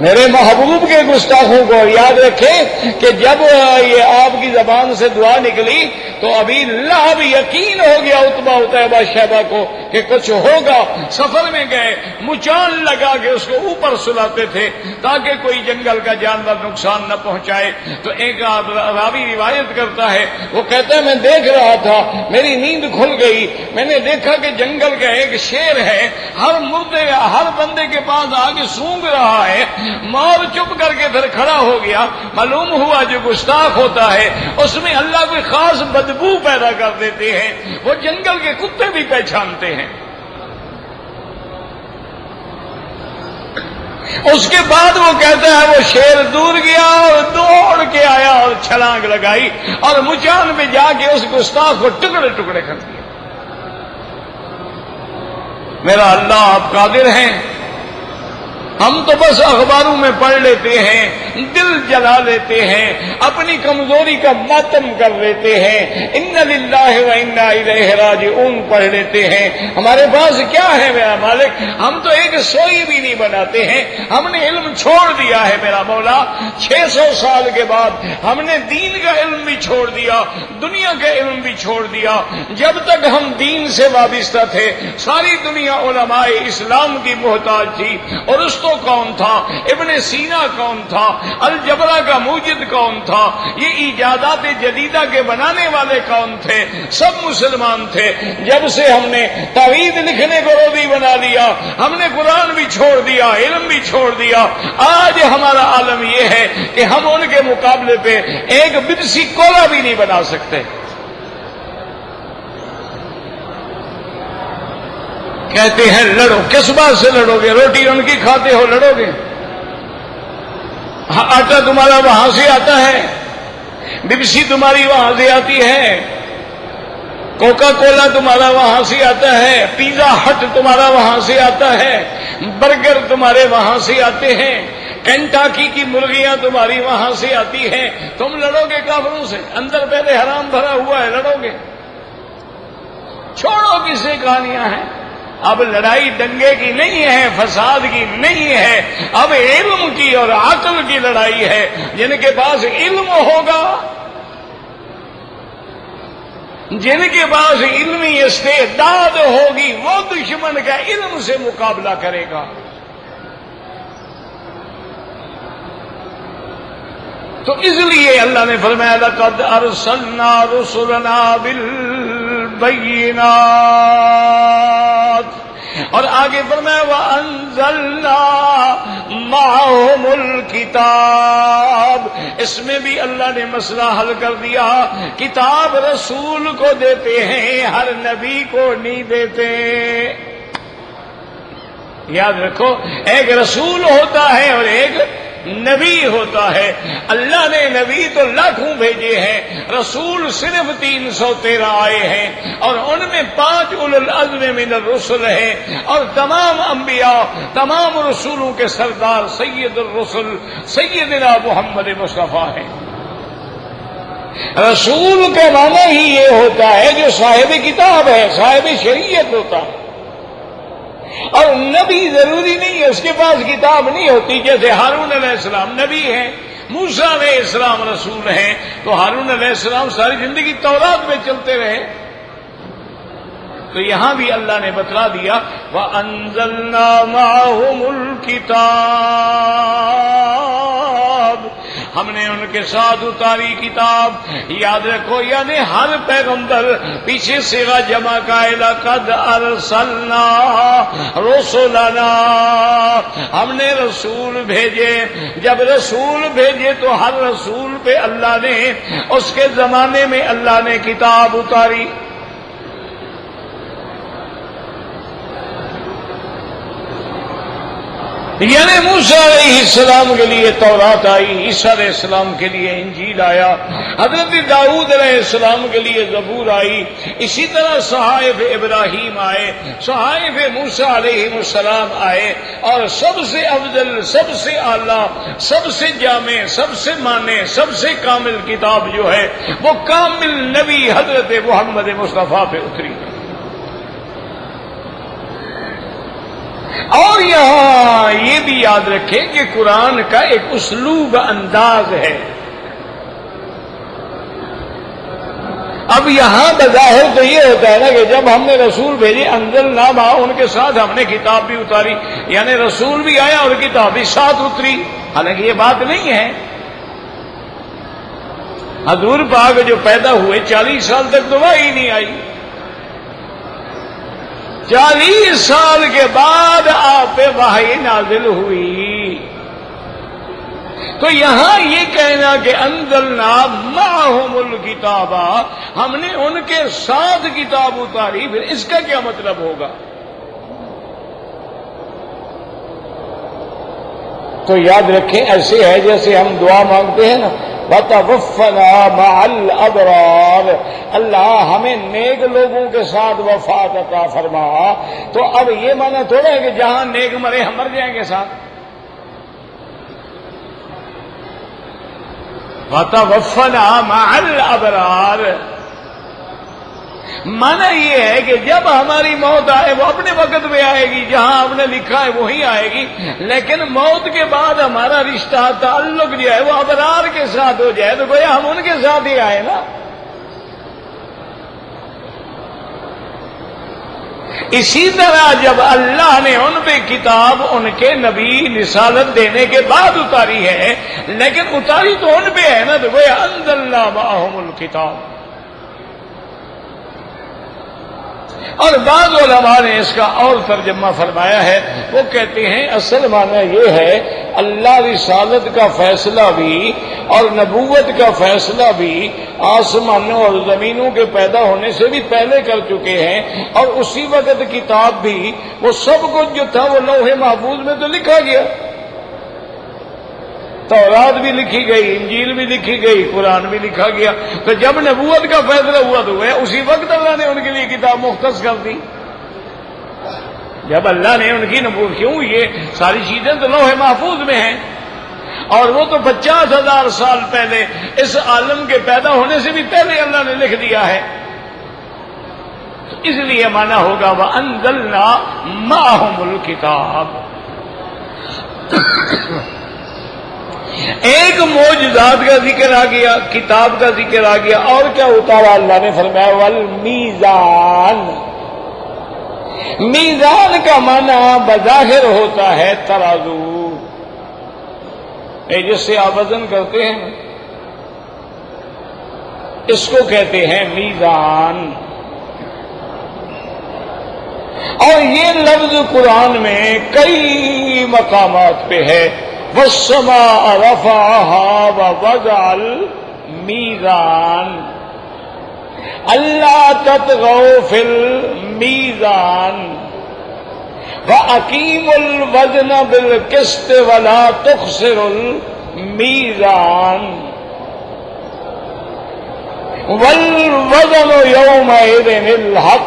میرے محبوب کے گستاخوں کو یاد رکھیں کہ جب یہ آپ کی زبان سے دعا نکلی تو ابھی لا بھی یقین ہو گیا عتبہ عتیبہ شیبہ کو کہ کچھ ہوگا. سفر میں گئے, مچان لگا کے اس کو اوپر سلاتے تھے تاکہ کوئی جنگل کا جانور نقصان نہ پہنچائے. تو ایک راوی روایت کرتا ہے, وہ کہتا ہے میں دیکھ رہا تھا, میری نیند کھل گئی, میں نے دیکھا کہ جنگل کا ایک شیر ہے, ہر مردے ہر بندے کے پاس آگے سونگ رہا ہے. مور چپ کر کے پھر کھڑا ہو گیا. معلوم ہوا جو گستاخ ہوتا ہے اس میں اللہ کوئی خاص بدبو پیدا کر دیتے ہیں, وہ جنگل کے کتے بھی پہچانتے ہیں. اس کے بعد وہ کہتا ہے وہ شیر دور گیا اور دوڑ کے آیا اور چھلانگ لگائی اور مچان میں جا کے اس گستاخ کو ٹکڑے ٹکڑے کر دیا. میرا اللہ آپ قادر ہیں. ہم تو بس اخباروں میں پڑھ لیتے ہیں, دل جلا لیتے ہیں, اپنی کمزوری کا ماتم کر لیتے ہیں, ان للہ و انا الیہ راجعون پڑھ لیتے ہیں. ہمارے پاس کیا ہے میرا مالک؟ ہم تو ایک سوئی بھی نہیں بناتے ہیں. ہم نے علم چھوڑ دیا ہے میرا مولا. 600 سال کے بعد ہم نے دین کا علم بھی چھوڑ دیا, دنیا کا علم بھی چھوڑ دیا. جب تک ہم دین سے وابستہ تھے ساری دنیا علماء اسلام کی محتاج تھی. اور اس تو کون تھا؟ ابن سینا کون تھا؟ الجبرا کا موجد کون تھا؟ یہ ایجادات جدیدہ کے بنانے والے کون تھے؟ سب مسلمان تھے. جب سے ہم نے توحید لکھنے کو روزی بنا لیا, ہم نے قرآن بھی چھوڑ دیا, علم بھی چھوڑ دیا. آج ہمارا عالم یہ ہے کہ ہم ان کے مقابلے پہ ایک بپسی کولا بھی نہیں بنا سکتے. کہتے ہیں لڑو. کس بات سے لڑو گے؟ روٹی ان کی کھاتے ہو, لڑو گے؟ آٹا تمہارا وہاں سے آتا ہے, بپسی تمہاری وہاں سے آتی ہے, کوکا کولا تمہارا وہاں سے آتا ہے, پیزا ہٹ تمہارا وہاں سے آتا ہے, برگر تمہارے وہاں سے آتے ہیں, کینٹاکی کی مرغیاں تمہاری وہاں سے آتی ہیں. تم لڑو گے کافروں سے؟ اندر پہلے حرام بھرا ہوا ہے, لڑو گے؟ چھوڑو کسے کہانیاں ہیں. اب لڑائی دنگے کی نہیں ہے, فساد کی نہیں ہے, اب علم کی اور عقل کی لڑائی ہے. جن کے پاس علم ہوگا, جن کے پاس علمی استعداد ہوگی, وہ دشمن کا علم سے مقابلہ کرے گا. تو اس لیے اللہ نے فرمایا لقد ارسلنا رسلنا بالبینات, اور آگے فرمایا وانزلنا معهم الکتاب. اس میں بھی اللہ نے مسئلہ حل کر دیا. کتاب رسول کو دیتے ہیں, ہر نبی کو نہیں دیتے. یاد رکھو, ایک رسول ہوتا ہے اور ایک نبی ہوتا ہے. اللہ نے نبی تو لاکھوں بھیجے ہیں, رسول صرف 313 آئے ہیں, اور ان میں 5 اولو العزم من الرسل ہیں. اور تمام انبیاء, تمام رسولوں کے سردار سید الرسل سیدنا محمد مصطفیٰ ہیں. رسول کا معنی ہی یہ ہوتا ہے جو صاحب کتاب ہے, صاحب شریعت ہوتا ہے. اور نبی ضروری نہیں ہے اس کے پاس کتاب نہیں ہوتی. جیسے ہارون علیہ السلام نبی ہیں, موسیٰ علیہ السلام رسول ہیں, تو ہارون علیہ السلام ساری زندگی تورات میں چلتے رہے. تو یہاں بھی اللہ نے بتلا دیا وَأَنزَلْنَا مَعَهُمُ الْكِتَابَ, ہم نے ان کے ساتھ اتاری کتاب. یاد رکھو, یعنی ہر پیغمبر پیچھے صیغہ جمع کا ہے, لقد ارسلنا رسلنا, ہم نے رسول بھیجے. جب رسول بھیجے تو ہر رسول پہ اللہ نے, اس کے زمانے میں اللہ نے کتاب اتاری. یعنی موسیٰ علیہ السلام کے لیے تورات آئی, عیسیٰ علیہ السلام کے لیے انجیل آیا, حضرت داؤد علیہ السلام کے لیے زبور آئی. اسی طرح صحائف ابراہیم آئے, صحائف موسیٰ علیہ السلام آئے. اور سب سے افضل, سب سے اعلیٰ, سب سے جامع, سب سے مانے, سب سے کامل کتاب جو ہے وہ کامل نبی حضرت محمد مصطفیٰ پہ اتری. اور یہاں یہ بھی یاد رکھیں کہ قرآن کا ایک اسلوب انداز ہے. اب یہاں بظاہر تو یہ ہوتا ہے نا کہ جب ہم نے رسول بھیجے انزلنا معہم، ان کے ساتھ ہم نے کتاب بھی اتاری، یعنی رسول بھی آیا اور کتاب بھی ساتھ اتری. حالانکہ یہ بات نہیں ہے. حضور پاک جو پیدا ہوئے 40 سال تک تو وحی نہیں آئی. 40 سال کے بعد آپ پہ وحی نازل ہوئی. تو یہاں یہ کہنا کہ انزلنا معہم الکتاب، ہم نے ان کے ساتھ کتاب اتاری، پھر اس کا کیا مطلب ہوگا؟ تو یاد رکھیں ایسے ہے جیسے ہم دعا مانگتے ہیں نا، وَتَوَفَّنَا مَعَ الْأَبْرَارِ، اللہ ہمیں نیک لوگوں کے ساتھ وفات عطا فرما. تو اب یہ معنی تھوڑا ہے کہ جہاں نیک مرے ہم مر جائیں گے ساتھ. وَتَوَفَّنَا مَعَ الْأَبْرَارِ مانا یہ ہے کہ جب ہماری موت آئے وہ اپنے وقت میں آئے گی، جہاں ہم نے لکھا ہے وہیں آئے گی، لیکن موت کے بعد ہمارا رشتہ تعلق جو ہے وہ ابرار کے ساتھ ہو جائے تو گویا ہم ان کے ساتھ ہی آئے نا. اسی طرح جب اللہ نے ان پہ کتاب ان کے نبی رسالت دینے کے بعد اتاری ہے، لیکن اتاری تو ان پہ ہے نا، تو گویا انزلنا معہم الکتاب. اور بعض علماء نے اس کا اور ترجمہ فرمایا ہے، وہ کہتے ہیں اصل معنی یہ ہے اللہ رسالت کا فیصلہ بھی اور نبوت کا فیصلہ بھی آسمانوں اور زمینوں کے پیدا ہونے سے بھی پہلے کر چکے ہیں، اور اسی وقت کتاب بھی وہ سب کچھ جو تھا وہ لوح محفوظ میں تو لکھا گیا. تورات بھی لکھی گئی، انجیل بھی لکھی گئی، قرآن بھی لکھا گیا. تو جب نبوت کا فیصلہ ہوا تو وہ اسی وقت اللہ نے ان کے لیے کتاب مختص کر دی. جب اللہ نے ان کی نبوت، کیوں یہ ساری چیزیں تو لوح محفوظ میں ہیں، اور وہ تو 50,000 سال پہلے اس عالم کے پیدا ہونے سے بھی پہلے اللہ نے لکھ دیا ہے. تو اس لیے مانا ہوگا وَأَنزَلْنَا مَعَهُمُ الْكِتَابَ. ایک معجزات کا ذکر آ گیا، کتاب کا ذکر آ گیا، اور کیا اتارا اللہ نے فرمایا والمیزان. میزان کا معنی بظاہر ہوتا ہے ترازو، جس سے آپ وزن کرتے ہیں اس کو کہتے ہیں میزان. اور یہ لفظ قرآن میں کئی مقامات پہ ہے. وَالسَّمَاءَ رَفَعَهَا وَوَضَعَ الْمِيزَانَ أَلَّا تَطْغَوْا فِي الْمِيزَانِ وَأَقِيمُوا الْوَزْنَ بِالْقِسْطِ وَلَا تُخْسِرُوا الْمِيزَانَ وَالْوَزْنُ يَوْمَئِذٍ الْحَقُّ.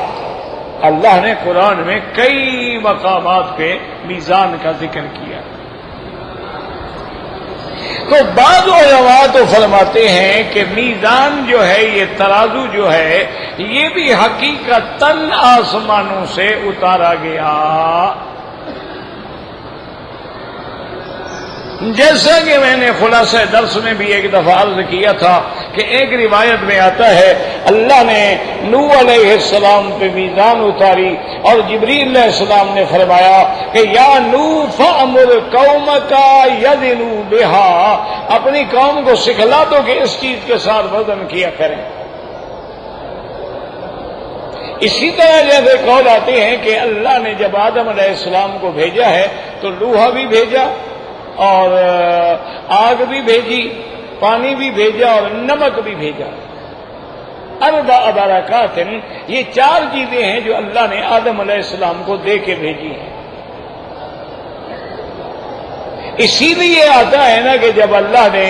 اللہ نے قرآن میں کئی مقامات پہ میزان کا ذکر کیا. تو بعض علماء تو فرماتے ہیں کہ میزان جو ہے، یہ ترازو جو ہے، یہ بھی حقیقتاً آسمانوں سے اتارا گیا. جیسا کہ میں نے خلاصہ درس میں بھی ایک دفعہ عرض کیا تھا کہ ایک روایت میں آتا ہے اللہ نے نوح علیہ السلام پہ میزان اتاری، اور جبریل علیہ السلام نے فرمایا کہ یا نوح فأمر قومک یزنوا بہا، اپنی قوم کو سکھلا دو کہ اس چیز کے ساتھ وزن کیا کریں. اسی طرح جیسے قول آتے ہیں کہ اللہ نے جب آدم علیہ السلام کو بھیجا ہے تو لوہا بھی بھیجا اور آگ بھی بھیجی، پانی بھی بھیجا اور نمک بھی بھیجا. اربع برکات، یہ 4 چیزیں ہیں جو اللہ نے آدم علیہ السلام کو دے کے بھیجی ہیں. اسی لیے آتا ہے نا کہ جب اللہ نے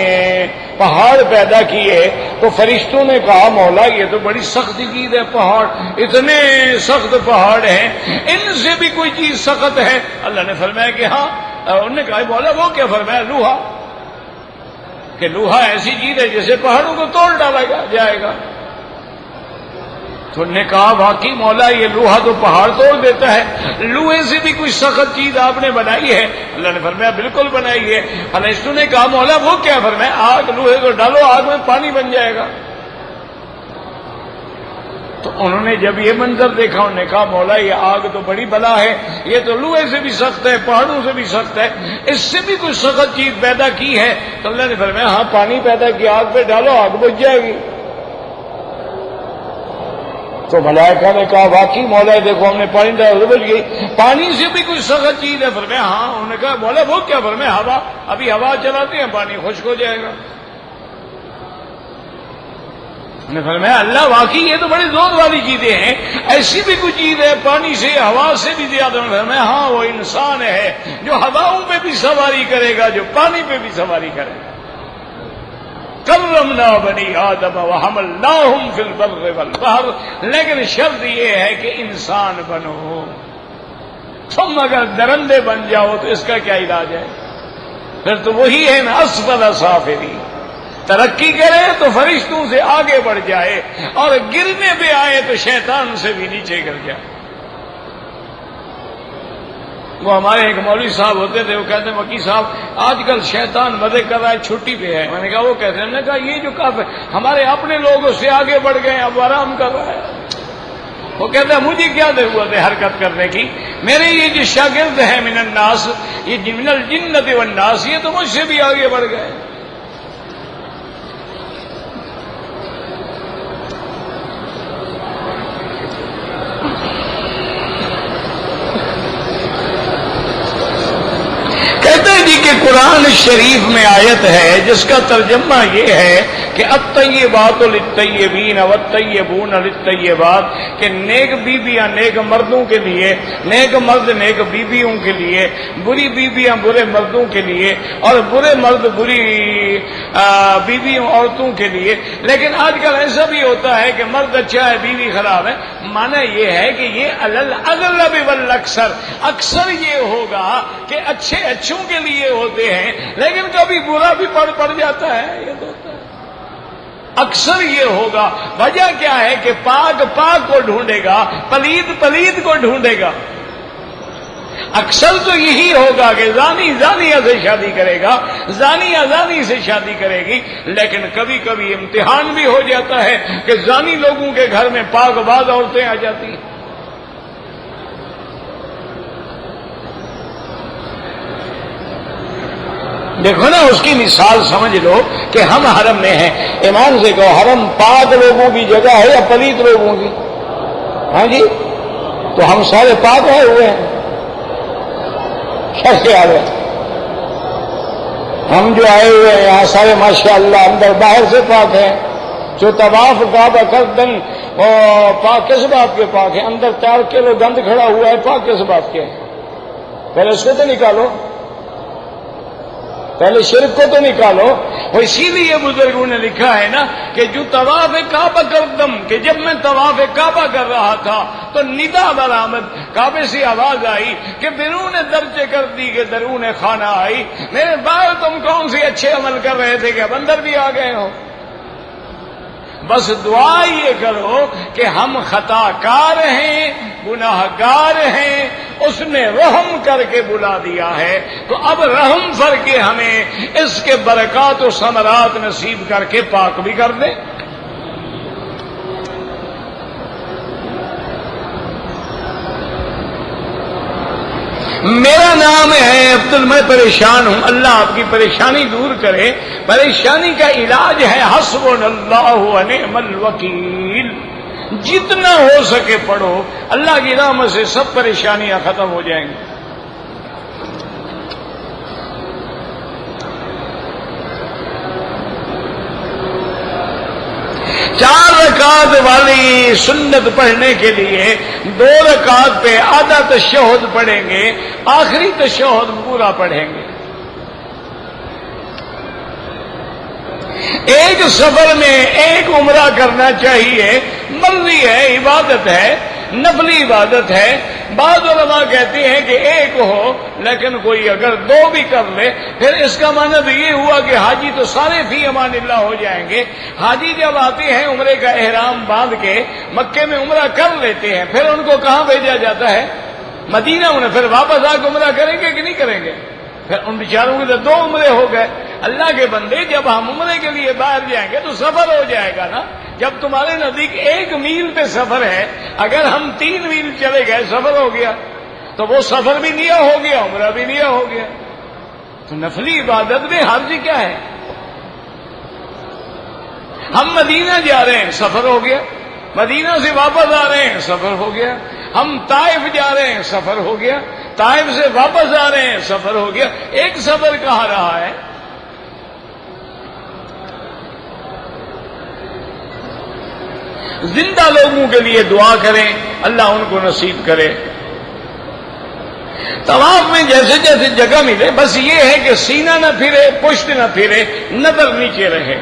پہاڑ پیدا کیے تو فرشتوں نے کہا مولا یہ تو بڑی سخت چیز ہے، پہاڑ اتنے سخت پہاڑ ہیں، ان سے بھی کوئی چیز سخت ہے؟ اللہ نے فرمایا کہ ہاں. انہوں نے کہا مولا وہ کیا؟ فرمایا لوہا، کہ لوہا ایسی چیز ہے جسے پہاڑوں کو توڑ ڈالا جائے گا. تو نے کہا واقعی مولا یہ لوہا تو پہاڑ توڑ دیتا ہے، لوہے سے بھی کوئی سخت چیز آپ نے بنائی ہے؟ اللہ نے فرمایا بالکل بنائی ہے۔ فلسطین نے کہا مولا وہ کیا؟ فرمایا آگ، لوہے کو ڈالو آگ میں پانی بن جائے گا۔ تو انہوں نے جب یہ منظر دیکھا انہوں نے کہا مولا یہ آگ تو بڑی بلا ہے، یہ تو لوہے سے بھی سخت ہے، پہاڑوں سے بھی سخت ہے، اس سے بھی کوئی سخت چیز پیدا کی ہے؟ تو اللہ نے فرمایا ہاں پانی پیدا کیا، آگ پہ ڈالو آگ بجھ جائے گی۔ تو ملائکہ نے کہا واقعی مولا دیکھو ہم نے پانی ڈالا بجھ گئی، پانی سے بھی کوئی سخت چیز ہے؟ فرمایا ہاں۔ انہوں نے کہا مولا وہ کیا؟ فرمایا ہوا، ابھی ہوا چلاتے ہیں پانی خشک ہو جائے گا۔ نے فرمایا اللہ واقعی یہ تو بڑی زور والی چیزیں ہیں، ایسی بھی کوئی چیز ہے پانی سے ہوا سے بھی زیادہ؟ فرمایا ہاں وہ انسان ہے جو ہواؤں پہ بھی سواری کرے گا، جو پانی پہ بھی سواری کرے گا۔ کرمنا بنی آدم وحملناہم فی البر والبحر، لیکن شرط یہ ہے کہ انسان بنو، تم اگر درندے بن جاؤ تو اس کا کیا علاج ہے؟ پھر تو وہی ہے نا اسفل سافلین، ترقی کرے تو فرشتوں سے آگے بڑھ جائے اور گرنے پہ آئے تو شیطان سے بھی نیچے گر جائے۔ وہ ہمارے ایک مولوی صاحب ہوتے تھے، وہ کہتے ہیں وکیل صاحب آج کل شیطان مزے کر رہا ہے، چھٹی پہ ہے۔ میں نے کہا وہ کہتے ہیں؟ میں نے کہا یہ جو کافر ہمارے اپنے لوگوں سے آگے بڑھ گئے اب آرام کر رہا ہے۔ وہ کہتے ہیں مجھے کیا ضرورت ہے حرکت کرنے کی، میرے یہ جو شاگرد ہیں من الناس، یہ من الجنۃ والناس، یہ تو مجھ سے بھی آگے بڑھ گئے۔ کہ قرآن شریف میں آیت ہے جس کا ترجمہ یہ ہے کہ الطیبات للطیبین والطیبون للطیبات، کہ نیک بیویاں نیک مردوں کے لیے، نیک مرد نیک بیویوں کے لیے، بری بیویاں برے مردوں کے لیے، اور برے مرد بری بیویوں عورتوں کے لیے۔ لیکن آج کل ایسا بھی ہوتا ہے کہ مرد اچھا ہے بیوی خراب ہے، معنی یہ ہے کہ یہ الاغلب والاکثر، اکثر یہ ہوگا کہ اچھے اچھوں کے لیے ہوتے ہیں لیکن کبھی برا بھی پڑ جاتا ہے، یہ تو ہوتا ہے۔ اکثر یہ ہوگا، وجہ کیا ہے کہ پاک پاک کو ڈھونڈے گا، پلید پلید کو ڈھونڈے گا۔ اکثر تو یہی ہوگا کہ زانی زانیہ سے شادی کرے گا، زانیہ زانی سے شادی کرے گی، لیکن کبھی کبھی امتحان بھی ہو جاتا ہے کہ زانی لوگوں کے گھر میں پاک باز عورتیں آ جاتی ہیں۔ دیکھو نا اس کی مثال سمجھ لو کہ ہم حرم میں ہیں، ایمان سے کہو حرم پاک لوگوں کی جگہ ہے یا پلیت لوگوں کی؟ ہاں جی، تو ہم سارے پاک آئے ہوئے ہیں، شر سے آ گئے ہم جو آئے ہوئے ہیں یہاں سارے ماشاءاللہ اندر باہر سے پاک ہیں۔ جو طواف کعبہ کردن پاک کس بات کے پاک ہے؟ اندر 4 کلو گند کھڑا ہوا ہے، پاک کس بات کے؟ پہلے اس کو تو نکالو، پہلے شرک کو تو نکالو۔ وہ اسی لیے بزرگوں نے لکھا ہے نا کہ جو طواف کعبہ کردم، کہ جب میں طواف کعبہ کر رہا تھا تو ندا برآمد، کعبے سے آواز آئی کہ بیرون درچے کر دی کہ درون خانہ آئی۔ میرے باہر تم کون سے اچھے عمل کر رہے تھے کہ اب اندر بھی آ گئے ہو؟ بس دعا یہ کرو کہ ہم خطا کار ہیں، گناہ گار ہیں، اس نے رحم کر کے بلا دیا ہے تو اب رحم کر کے ہمیں اس کے برکات و ثمرات نصیب کر کے پاک بھی کر دے۔ میرا نام ہے عبدل، میں پریشان ہوں، اللہ آپ کی پریشانی دور کرے۔ پریشانی کا علاج ہے حسبنا اللہ ونعم الوکیل، جتنا ہو سکے پڑھو، اللہ کی رحمت سے سب پریشانیاں ختم ہو جائیں گی۔ چار رکعت والی سنت پڑھنے کے لیے 2 رکعت پہ آدھا تشہد پڑھیں گے، آخری تشہد پورا پڑھیں گے۔ ایک سفر میں ایک عمرہ کرنا چاہیے، مرضی ہے، عبادت ہے، نفلی عبادت ہے، بعض علماء کہتے ہیں کہ ایک ہو لیکن کوئی اگر دو بھی کر لے پھر اس کا معنی تو یہ ہوا کہ حاجی تو سارے فی امان اللہ ہو جائیں گے۔ حاجی جب آتے ہیں عمرے کا احرام باندھ کے مکے میں عمرہ کر لیتے ہیں پھر ان کو کہاں بھیجا جاتا ہے؟ مدینہ۔ انہیں پھر واپس آ کے عمرہ کریں گے کہ نہیں کریں گے؟ پھر ان بیچاروں کے تو دو عمرے ہو گئے۔ اللہ کے بندے جب ہم عمرے کے لیے باہر جائیں گے تو سفر ہو جائے گا نا۔ جب تمہارے نزدیک 1 میل پہ سفر ہے، اگر ہم 3 میل چلے گئے سفر ہو گیا، تو وہ سفر بھی نیا ہو گیا، عمرہ بھی نیا ہو گیا۔ تو نفلی عبادت میں حرج کیا ہے؟ ہم مدینہ جا رہے ہیں سفر ہو گیا، مدینہ سے واپس آ رہے ہیں سفر ہو گیا، ہم طائف جا رہے ہیں سفر ہو گیا، طائف سے واپس آ رہے ہیں سفر ہو گیا۔ ایک سفر کہاں رہا ہے؟ زندہ لوگوں کے لیے دعا کریں، اللہ ان کو نصیب کرے۔ طواف میں جیسے جیسے جگہ ملے بس یہ ہے کہ سینہ نہ پھرے، پشت نہ پھرے، نظر نیچے رہے۔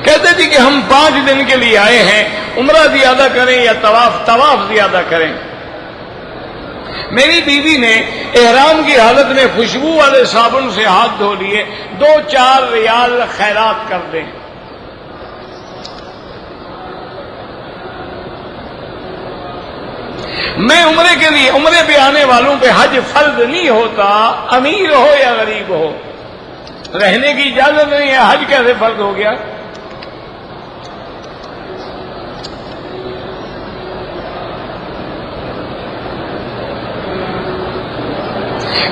کہتے تھے کہ ہم 5 دن کے لیے آئے ہیں، عمرہ زیادہ کریں یا طواف زیادہ کریں۔ میری بیوی نے احرام کی حالت میں خوشبو والے صابن سے ہاتھ دھو لیے، 2-4 ریال خیرات کر دیں۔ میں عمرے کے لیے عمرے پہ آنے والوں پہ حج فرض نہیں ہوتا، امیر ہو یا غریب ہو، رہنے کی اجازت نہیں ہے، حج کیسے فرض ہو گیا؟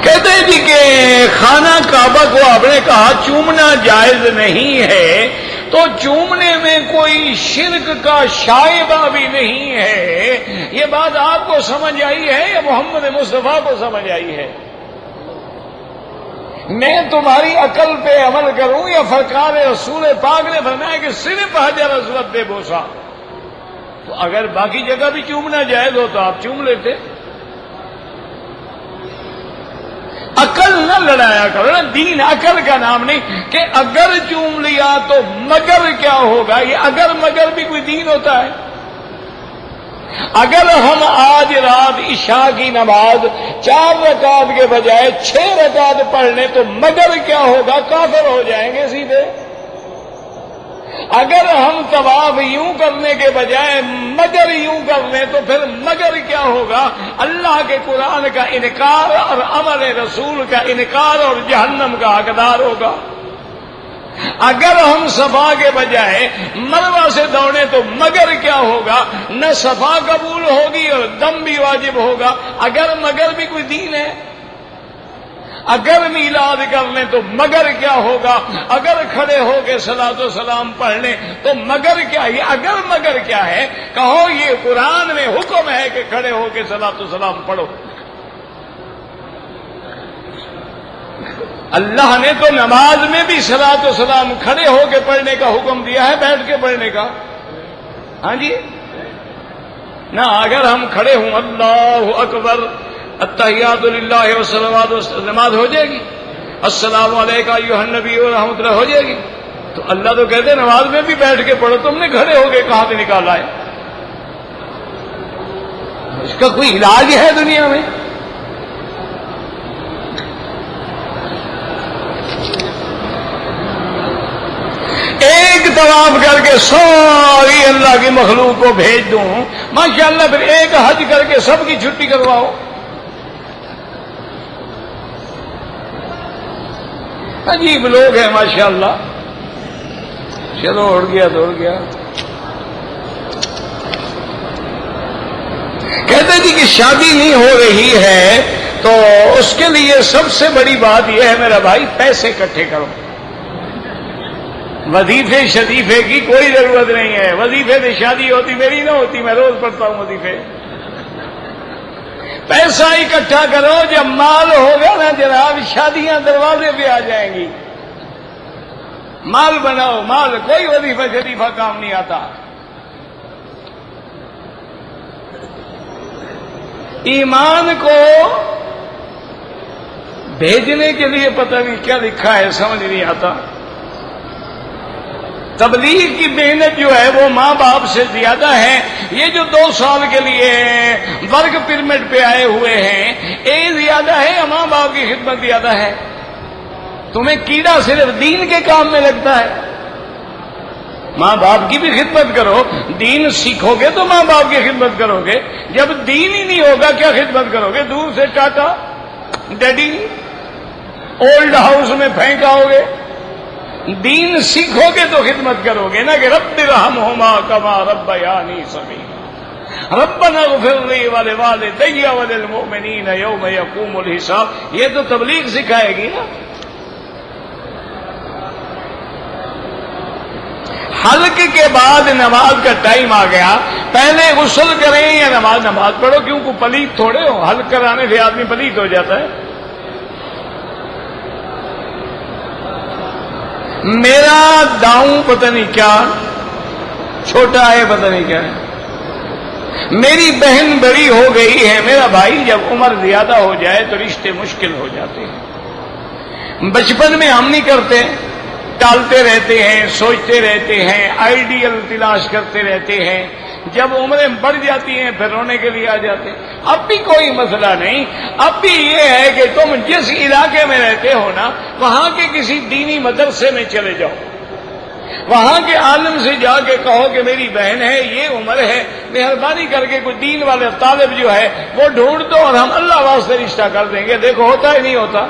کہتے ہیں جی کہ خانہ کعبہ کو آپ نے کہا چومنا جائز نہیں ہے، تو چومنے میں کوئی شرک کا شائبہ بھی نہیں ہے۔ یہ بات آپ کو سمجھ آئی ہے یا محمد مصطفیٰ کو سمجھ آئی ہے؟ میں تمہاری عقل پہ عمل کروں یا سرکار رسول پاک نے فرمایا کہ صرف حجر اسود پہ بوسا؟ تو اگر باقی جگہ بھی چومنا جائز ہو تو آپ چوم لیتے۔ عقل نہ لڑایا کرو نا، دین عقل کا نام نہیں کہ اگر چوم لیا تو مگر کیا ہوگا۔ یہ اگر مگر بھی کوئی دین ہوتا ہے؟ اگر ہم آج رات عشاء کی نماز 4 رکعت کے بجائے 6 رکعت پڑھ لیں تو مگر کیا ہوگا؟ کافر ہو جائیں گے سیدھے۔ اگر ہم طواف یوں کرنے کے بجائے مگر یوں کر لیں تو پھر مگر کیا ہوگا؟ اللہ کے قرآن کا انکار اور امر رسول کا انکار اور جہنم کا حقدار ہوگا۔ اگر ہم صفا کے بجائے مروہ سے دوڑیں تو مگر کیا ہوگا؟ نہ صفا قبول ہوگی اور دم بھی واجب ہوگا۔ اگر مگر بھی کوئی دین ہے؟ اگر میلاد کر لیں تو مگر کیا ہوگا؟ اگر کھڑے ہو کے صلاۃ و سلام پڑھ لیں تو مگر کیا؟ یہ اگر مگر کیا ہے؟ کہو یہ قرآن میں حکم ہے کہ کھڑے ہو کے صلاۃ و سلام پڑھو۔ اللہ نے تو نماز میں بھی صلاۃ و سلام کھڑے ہو کے پڑھنے کا حکم دیا ہے، بیٹھ کے پڑھنے کا؟ ہاں جی نہ، اگر ہم کھڑے ہوں اللہ اکبر التحیات للہ والصلوات، نماز ہو جائے گی، السلام علیکم ایھا النبی ورحمۃ اللہ ہو جائے گی۔ تو اللہ تو کہتے ہیں نماز میں بھی بیٹھ کے پڑھو، تم نے کھڑے ہو کے کہاں سے نکالا ہے؟ اس کا کوئی علاج ہے دنیا میں؟ ایک طواف کر کے ساری اللہ کی مخلوق کو بھیج دوں ماشاءاللہ، پھر ایک حج کر کے سب کی چھٹی کرواؤ۔ عجیب لوگ ہیں ماشاءاللہ۔ چلو اڑ گیا تو اڑ گیا۔ کہتے جی کہ شادی نہیں ہو رہی ہے تو اس کے لیے سب سے بڑی بات یہ ہے میرا بھائی، پیسے اکٹھے کرو۔ وظیفے شریفے کی کوئی ضرورت نہیں ہے، وظیفے سے شادی ہوتی میری نہ ہوتی، میں روز پڑھتا ہوں وظیفے۔ پیسہ اکٹھا کرو، جب مال ہوگا نا جناب شادیاں دروازے پہ آ جائیں گی۔ مال بناؤ، مال، کوئی وظیفہ شریفہ کام نہیں آتا۔ ایمان کو بھیجنے کے لیے پتہ نہیں کیا لکھا ہے، سمجھ نہیں آتا۔ تبلیغ کی محنت جو ہے وہ ماں باپ سے زیادہ ہے، یہ جو 2 سال کے لیے ورک پرمٹ پہ آئے ہوئے ہیں، یہ زیادہ ہے یا ماں باپ کی خدمت زیادہ ہے؟ تمہیں کیڑا صرف دین کے کام میں لگتا ہے؟ ماں باپ کی بھی خدمت کرو، دین سیکھو گے تو ماں باپ کی خدمت کرو گے، جب دین ہی نہیں ہوگا کیا خدمت کرو گے؟ دور سے ٹاٹا ڈیڈی اولڈ ہاؤس میں پھینکا ہوگے؟ دین سیکھو گے تو خدمت کرو گے نا، کہ رب ارحمہما کما ربیانی صغیرا، ربنا اغفر لی ولوالدی وللمؤمنین یوم یقوم الحساب. یہ تو تبلیغ سکھائے گی نا. حلق کے بعد نماز کا ٹائم آ گیا، پہلے غسل کریں یا نماز پڑھو؟ کیوں کو پلیت تھوڑے ہو، حلق کرانے سے آدمی پلیت ہو جاتا ہے. میرا داؤں پتہ نہیں کیا چھوٹا ہے، پتہ نہیں کیا ہے. میری بہن بڑی ہو گئی ہے، میرا بھائی جب عمر زیادہ ہو جائے تو رشتے مشکل ہو جاتے ہیں. بچپن میں ہم نہیں کرتے، ٹالتے رہتے ہیں، سوچتے رہتے ہیں، آئیڈیل تلاش کرتے رہتے ہیں. جب عمریں بڑھ جاتی ہیں پھر رونے کے لیے آ جاتے ہیں. اب بھی کوئی مسئلہ نہیں، اب بھی یہ ہے کہ تم جس علاقے میں رہتے ہو نا، وہاں کے کسی دینی مدرسے میں چلے جاؤ، وہاں کے عالم سے جا کے کہو کہ میری بہن ہے، یہ عمر ہے، مہربانی کر کے کوئی دین والے طالب جو ہے وہ ڈھونڈ دو اور ہم اللہ واسطے رشتہ کر دیں گے. دیکھو ہوتا ہے نہیں ہوتا.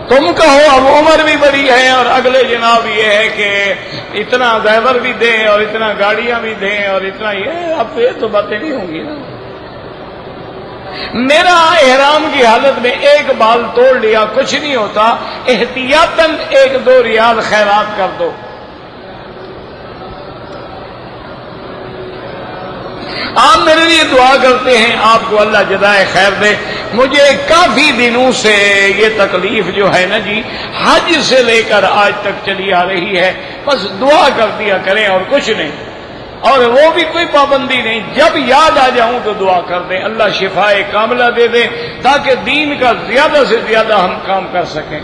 تم کہو اب عمر بھی بڑی ہے اور اگلے جناب یہ ہے کہ اتنا ڈرائیور بھی دیں اور اتنا گاڑیاں بھی دیں اور اتنا یہ، اب یہ تو باتیں نہیں ہوں گی نا. میرا احرام کی حالت میں ایک بال توڑ لیا، کچھ نہیں ہوتا، احتیاطاً 1-2 ریال خیرات کر دو. آپ میرے لیے دعا کرتے ہیں، آپ کو اللہ جزائے خیر دے. مجھے کافی دنوں سے یہ تکلیف جو ہے نا جی، حج سے لے کر آج تک چلی آ رہی ہے. بس دعا کر دیا کریں اور کچھ نہیں، اور وہ بھی کوئی پابندی نہیں. جب یاد آ جاؤں تو دعا کر دیں، اللہ شفائے کاملہ دے دے تاکہ دین کا زیادہ سے زیادہ ہم کام کر سکیں.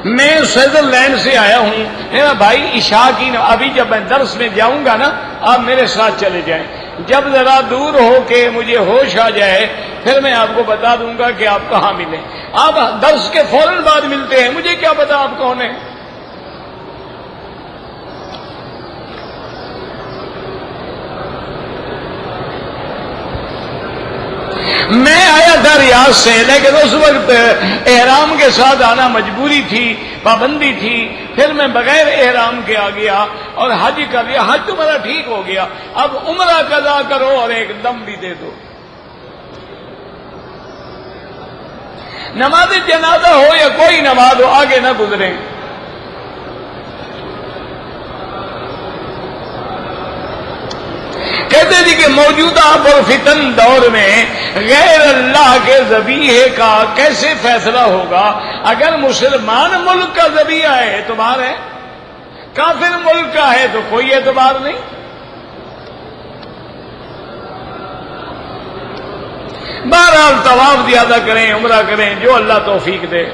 میں سوئٹزرلینڈ سے آیا ہوں. میرا بھائی عشاء کی ابھی جب میں درس میں جاؤں گا نا، آپ میرے ساتھ چلے جائیں. جب ذرا دور ہو کے مجھے ہوش آ جائے پھر میں آپ کو بتا دوں گا کہ آپ کہاں ملیں. آپ درس کے فوراً بعد ملتے ہیں، مجھے کیا پتا آپ کون ہیں. میں آیا تھا ریاض سے، لیکن اس وقت احرام کے ساتھ آنا مجبوری تھی، پابندی تھی. پھر میں بغیر احرام کے آ گیا اور حج کر لیا. حج تو میرا ٹھیک ہو گیا، اب عمرہ قضا کرو اور ایک دم بھی دے دو. نماز جنازہ ہو یا کوئی نماز ہو، آگے نہ گزریں. کہتے جی کہ موجودہ پرفتن دور میں غیر اللہ کے ذبیحے کا کیسے فیصلہ ہوگا؟ اگر مسلمان ملک کا ذبیحہ ہے اعتبار ہے، کافر ملک کا ہے تو کوئی اعتبار نہیں. بہرحال طواف زیادہ کریں، عمرہ کریں، جو اللہ توفیق دے.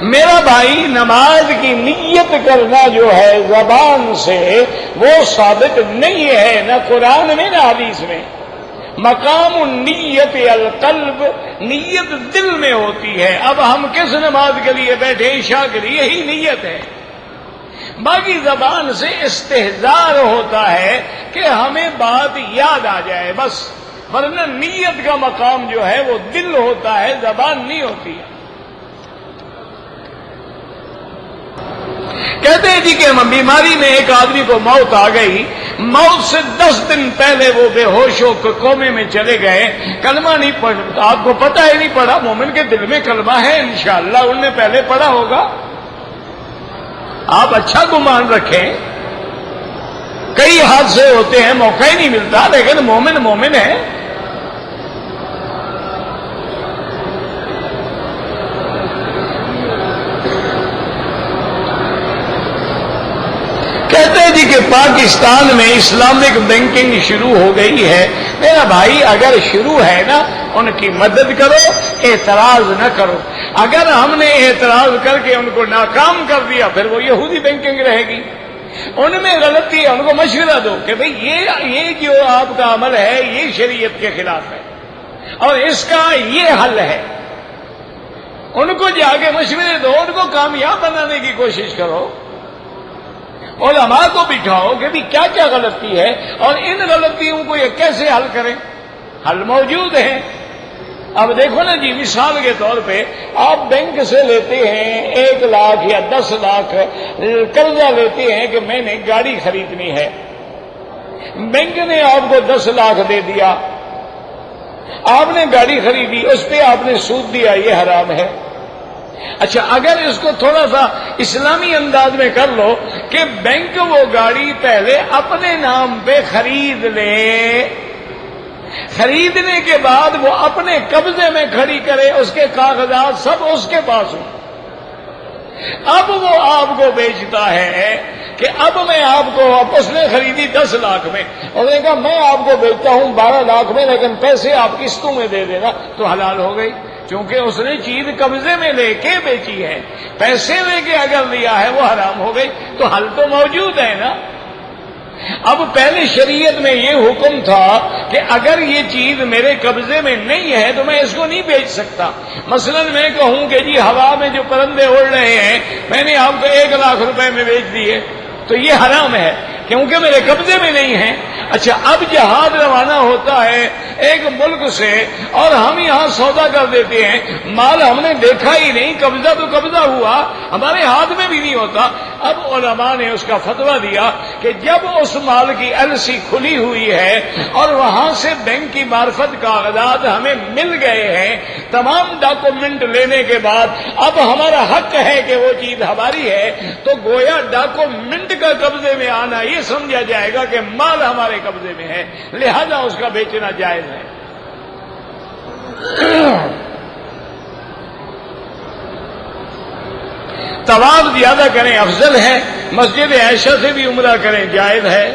میرا بھائی نماز کی نیت کرنا جو ہے زبان سے وہ ثابت نہیں ہے، نہ قرآن میں نہ حدیث میں. مقام النیت القلب، نیت دل میں ہوتی ہے. اب ہم کس نماز کے لیے بیٹھے؟ عشاء کے لیے، یہی نیت ہے. باقی زبان سے استحضار ہوتا ہے کہ ہمیں بات یاد آ جائے بس، ورنہ نیت کا مقام جو ہے وہ دل ہوتا ہے، زبان نہیں ہوتی ہے. کہتے ہیں جی کہ بیماری میں ایک آدمی کو موت آ گئی، موت سے 10 دن پہلے وہ بے ہوش ہو کے کومے میں چلے گئے. کلمہ نہیں پڑھ، آپ کو پتہ ہے نہیں پڑھا. مومن کے دل میں کلمہ ہے، انشاءاللہ انہوں نے پہلے پڑھا ہوگا. آپ اچھا گمان رکھیں. کئی حادثے ہوتے ہیں، موقع ہی نہیں ملتا، لیکن مومن مومن ہے. کہتے ہیں جی کہ پاکستان میں اسلامک بینکنگ شروع ہو گئی ہے. میرا بھائی اگر شروع ہے نا، ان کی مدد کرو. اعتراض نہ کرو. اگر ہم نے اعتراض کر کے ان کو ناکام کر دیا پھر وہ یہودی بینکنگ رہے گی. ان میں غلطی ہے، ان کو مشورہ دو کہ بھئی یہ جو آپ کا عمل ہے یہ شریعت کے خلاف ہے اور اس کا یہ حل ہے. ان کو جا کے مشورے دو، ان کو کامیاب بنانے کی کوشش کرو. علماء کو بٹھاؤ کہ بھی کیا کیا غلطی ہے اور ان غلطیوں کو یہ کیسے حل کریں. حل موجود ہے. اب دیکھو نا جی، مثال کے طور پہ آپ بینک سے لیتے ہیں 1 لاکھ یا 10 لاکھ قرضہ لیتے ہیں کہ میں نے گاڑی خریدنی ہے. بینک نے آپ کو 10 لاکھ دے دیا، آپ نے گاڑی خریدی، اس پہ آپ نے سود دیا، یہ حرام ہے. اچھا، اگر اس کو تھوڑا سا اسلامی انداز میں کر لو کہ بینک وہ گاڑی پہلے اپنے نام پہ خرید لے، خریدنے کے بعد وہ اپنے قبضے میں کھڑی کرے، اس کے کاغذات سب اس کے پاس ہوں. اب وہ آپ کو بیچتا ہے کہ اب میں آپ کو، اس نے خریدی 10 لاکھ میں، اور نے کہا میں آپ کو بیچتا ہوں 12 لاکھ میں، لیکن پیسے آپ قسطوں میں دے دینا، تو حلال ہو گئی کیونکہ اس نے چیز قبضے میں لے کے بیچی ہے. پیسے لے کے اگر لیا ہے وہ حرام ہو گئی. تو حل تو موجود ہے نا. اب پہلے شریعت میں یہ حکم تھا کہ اگر یہ چیز میرے قبضے میں نہیں ہے تو میں اس کو نہیں بیچ سکتا. مثلا میں کہوں کہ جی ہوا میں جو پرندے اڑ رہے ہیں میں نے آپ کو 1 لاکھ روپے میں بیچ دیے، تو یہ حرام ہے کیونکہ میرے قبضے میں نہیں ہے. اچھا، اب جہاز روانہ ہوتا ہے ایک ملک سے اور ہم یہاں سودا کر دیتے ہیں، مال ہم نے دیکھا ہی نہیں، قبضہ تو قبضہ ہوا، ہمارے ہاتھ میں بھی نہیں ہوتا. اب علماء نے اس کا فتویٰ دیا کہ جب اس مال کی LC کھلی ہوئی ہے اور وہاں سے بینک کی معرفت کاغذات ہمیں مل گئے ہیں، تمام ڈاکومنٹ لینے کے بعد اب ہمارا حق ہے کہ وہ چیز ہماری ہے، تو گویا ڈاکومنٹ کا قبضے میں آنا یہ سمجھا جائے گا کہ مال ہمارے قبضے میں ہے، لہذا اس کا بیچنا جائز ہے. طواف زیادہ کریں افضل ہے. مسجد عائشہ سے بھی عمرہ کریں جائز ہے.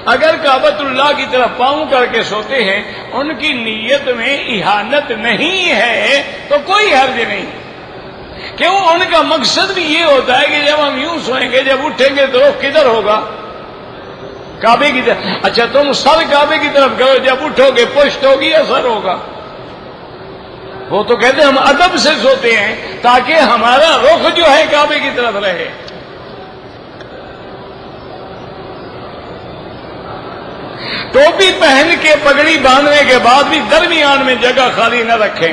اگر کعبۃ اللہ کی طرف پاؤں کر کے سوتے ہیں، ان کی نیت میں اہانت نہیں ہے تو کوئی حرج نہیں. کیوں؟ ان کا مقصد بھی یہ ہوتا ہے کہ جب ہم یوں سوئیں گے، جب اٹھیں گے تو رخ کدھر ہوگا؟ کعبے کی طرف. اچھا، تم سر کعبے کی طرف کرو، جب اٹھو گے پشت ہوگی یا سر ہوگا؟ وہ تو کہتے ہیں ہم ادب سے سوتے ہیں تاکہ ہمارا رخ جو ہے کعبے کی طرف رہے. ٹوپی پہن کے پگڑی باندھنے کے بعد بھی درمیان میں جگہ خالی نہ رکھیں.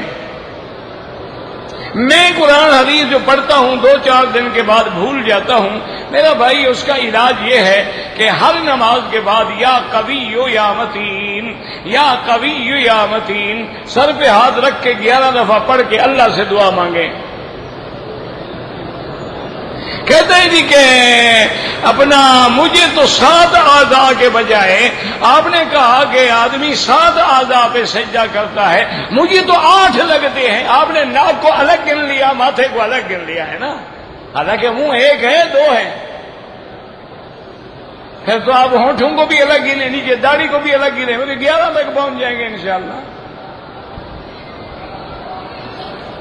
میں قرآن حدیث جو پڑھتا ہوں 2-4 دن کے بعد بھول جاتا ہوں. میرا بھائی، اس کا علاج یہ ہے کہ ہر نماز کے بعد یا قوی یا متین، یا قوی یا متین سر پہ ہاتھ رکھ کے 11 دفعہ پڑھ کے اللہ سے دعا مانگیں. کہتے ہیں جی کہ اپنا مجھے تو 7 اعضاء کے بجائے آپ نے کہا کہ آدمی 7 اعضاء پہ سجدہ کرتا ہے، مجھے تو 8 لگتے ہیں. آپ نے ناک کو الگ گن لیا، ماتھے کو الگ گن لیا ہے نا، حالانکہ منہ ایک ہے 2 ہے. پھر تو آپ ہونٹوں کو بھی الگ گنے، نیچے داڑھی کو بھی الگ گنے، مجھے 11 تک پہنچ جائیں گے انشاءاللہ.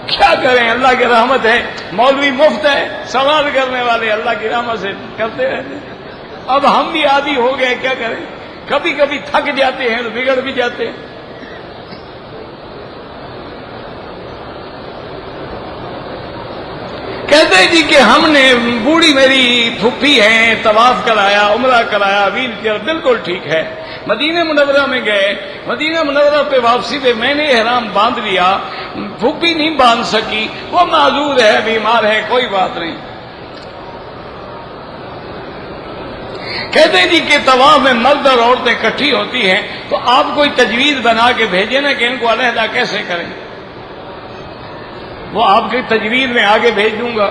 کیا کریں؟ اللہ کی رحمت ہے. مولوی مفت ہے، سوال کرنے والے اللہ کی رحمت سے کرتے رہتے. اب ہم بھی عادی ہو گئے، کیا کریں؟ کبھی کبھی تھک جاتے ہیں تو بگڑ بھی جاتے ہیں. کہتے ہیں جی کہ ہم نے بوڑھی میری پھوپھی ہیں، طواف کرایا، عمرہ کرایا، ویل چیئر، بالکل ٹھیک ہے. مدینہ منورہ میں گئے، مدینہ منورہ پہ واپسی پہ میں نے احرام باندھ لیا، پھوپھی نہیں باندھ سکی، وہ معذور ہے، بیمار ہے، کوئی بات نہیں. کہتے ہیں جی کہ طواف میں مرد اور عورتیں اکٹھی ہوتی ہیں تو آپ کوئی تجویز بنا کے بھیجیں نا کہ ان کو علیحدہ کیسے کریں. وہ آپ کی تجویز میں آگے بھیج دوں گا،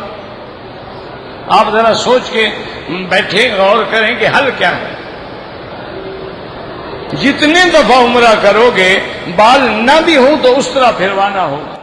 آپ ذرا سوچ کے بیٹھیں، غور کریں کہ حل کیا ہے. جتنے دفعہ عمرہ کرو گے بال نہ بھی ہوں تو اس طرح پھروانا ہوگا.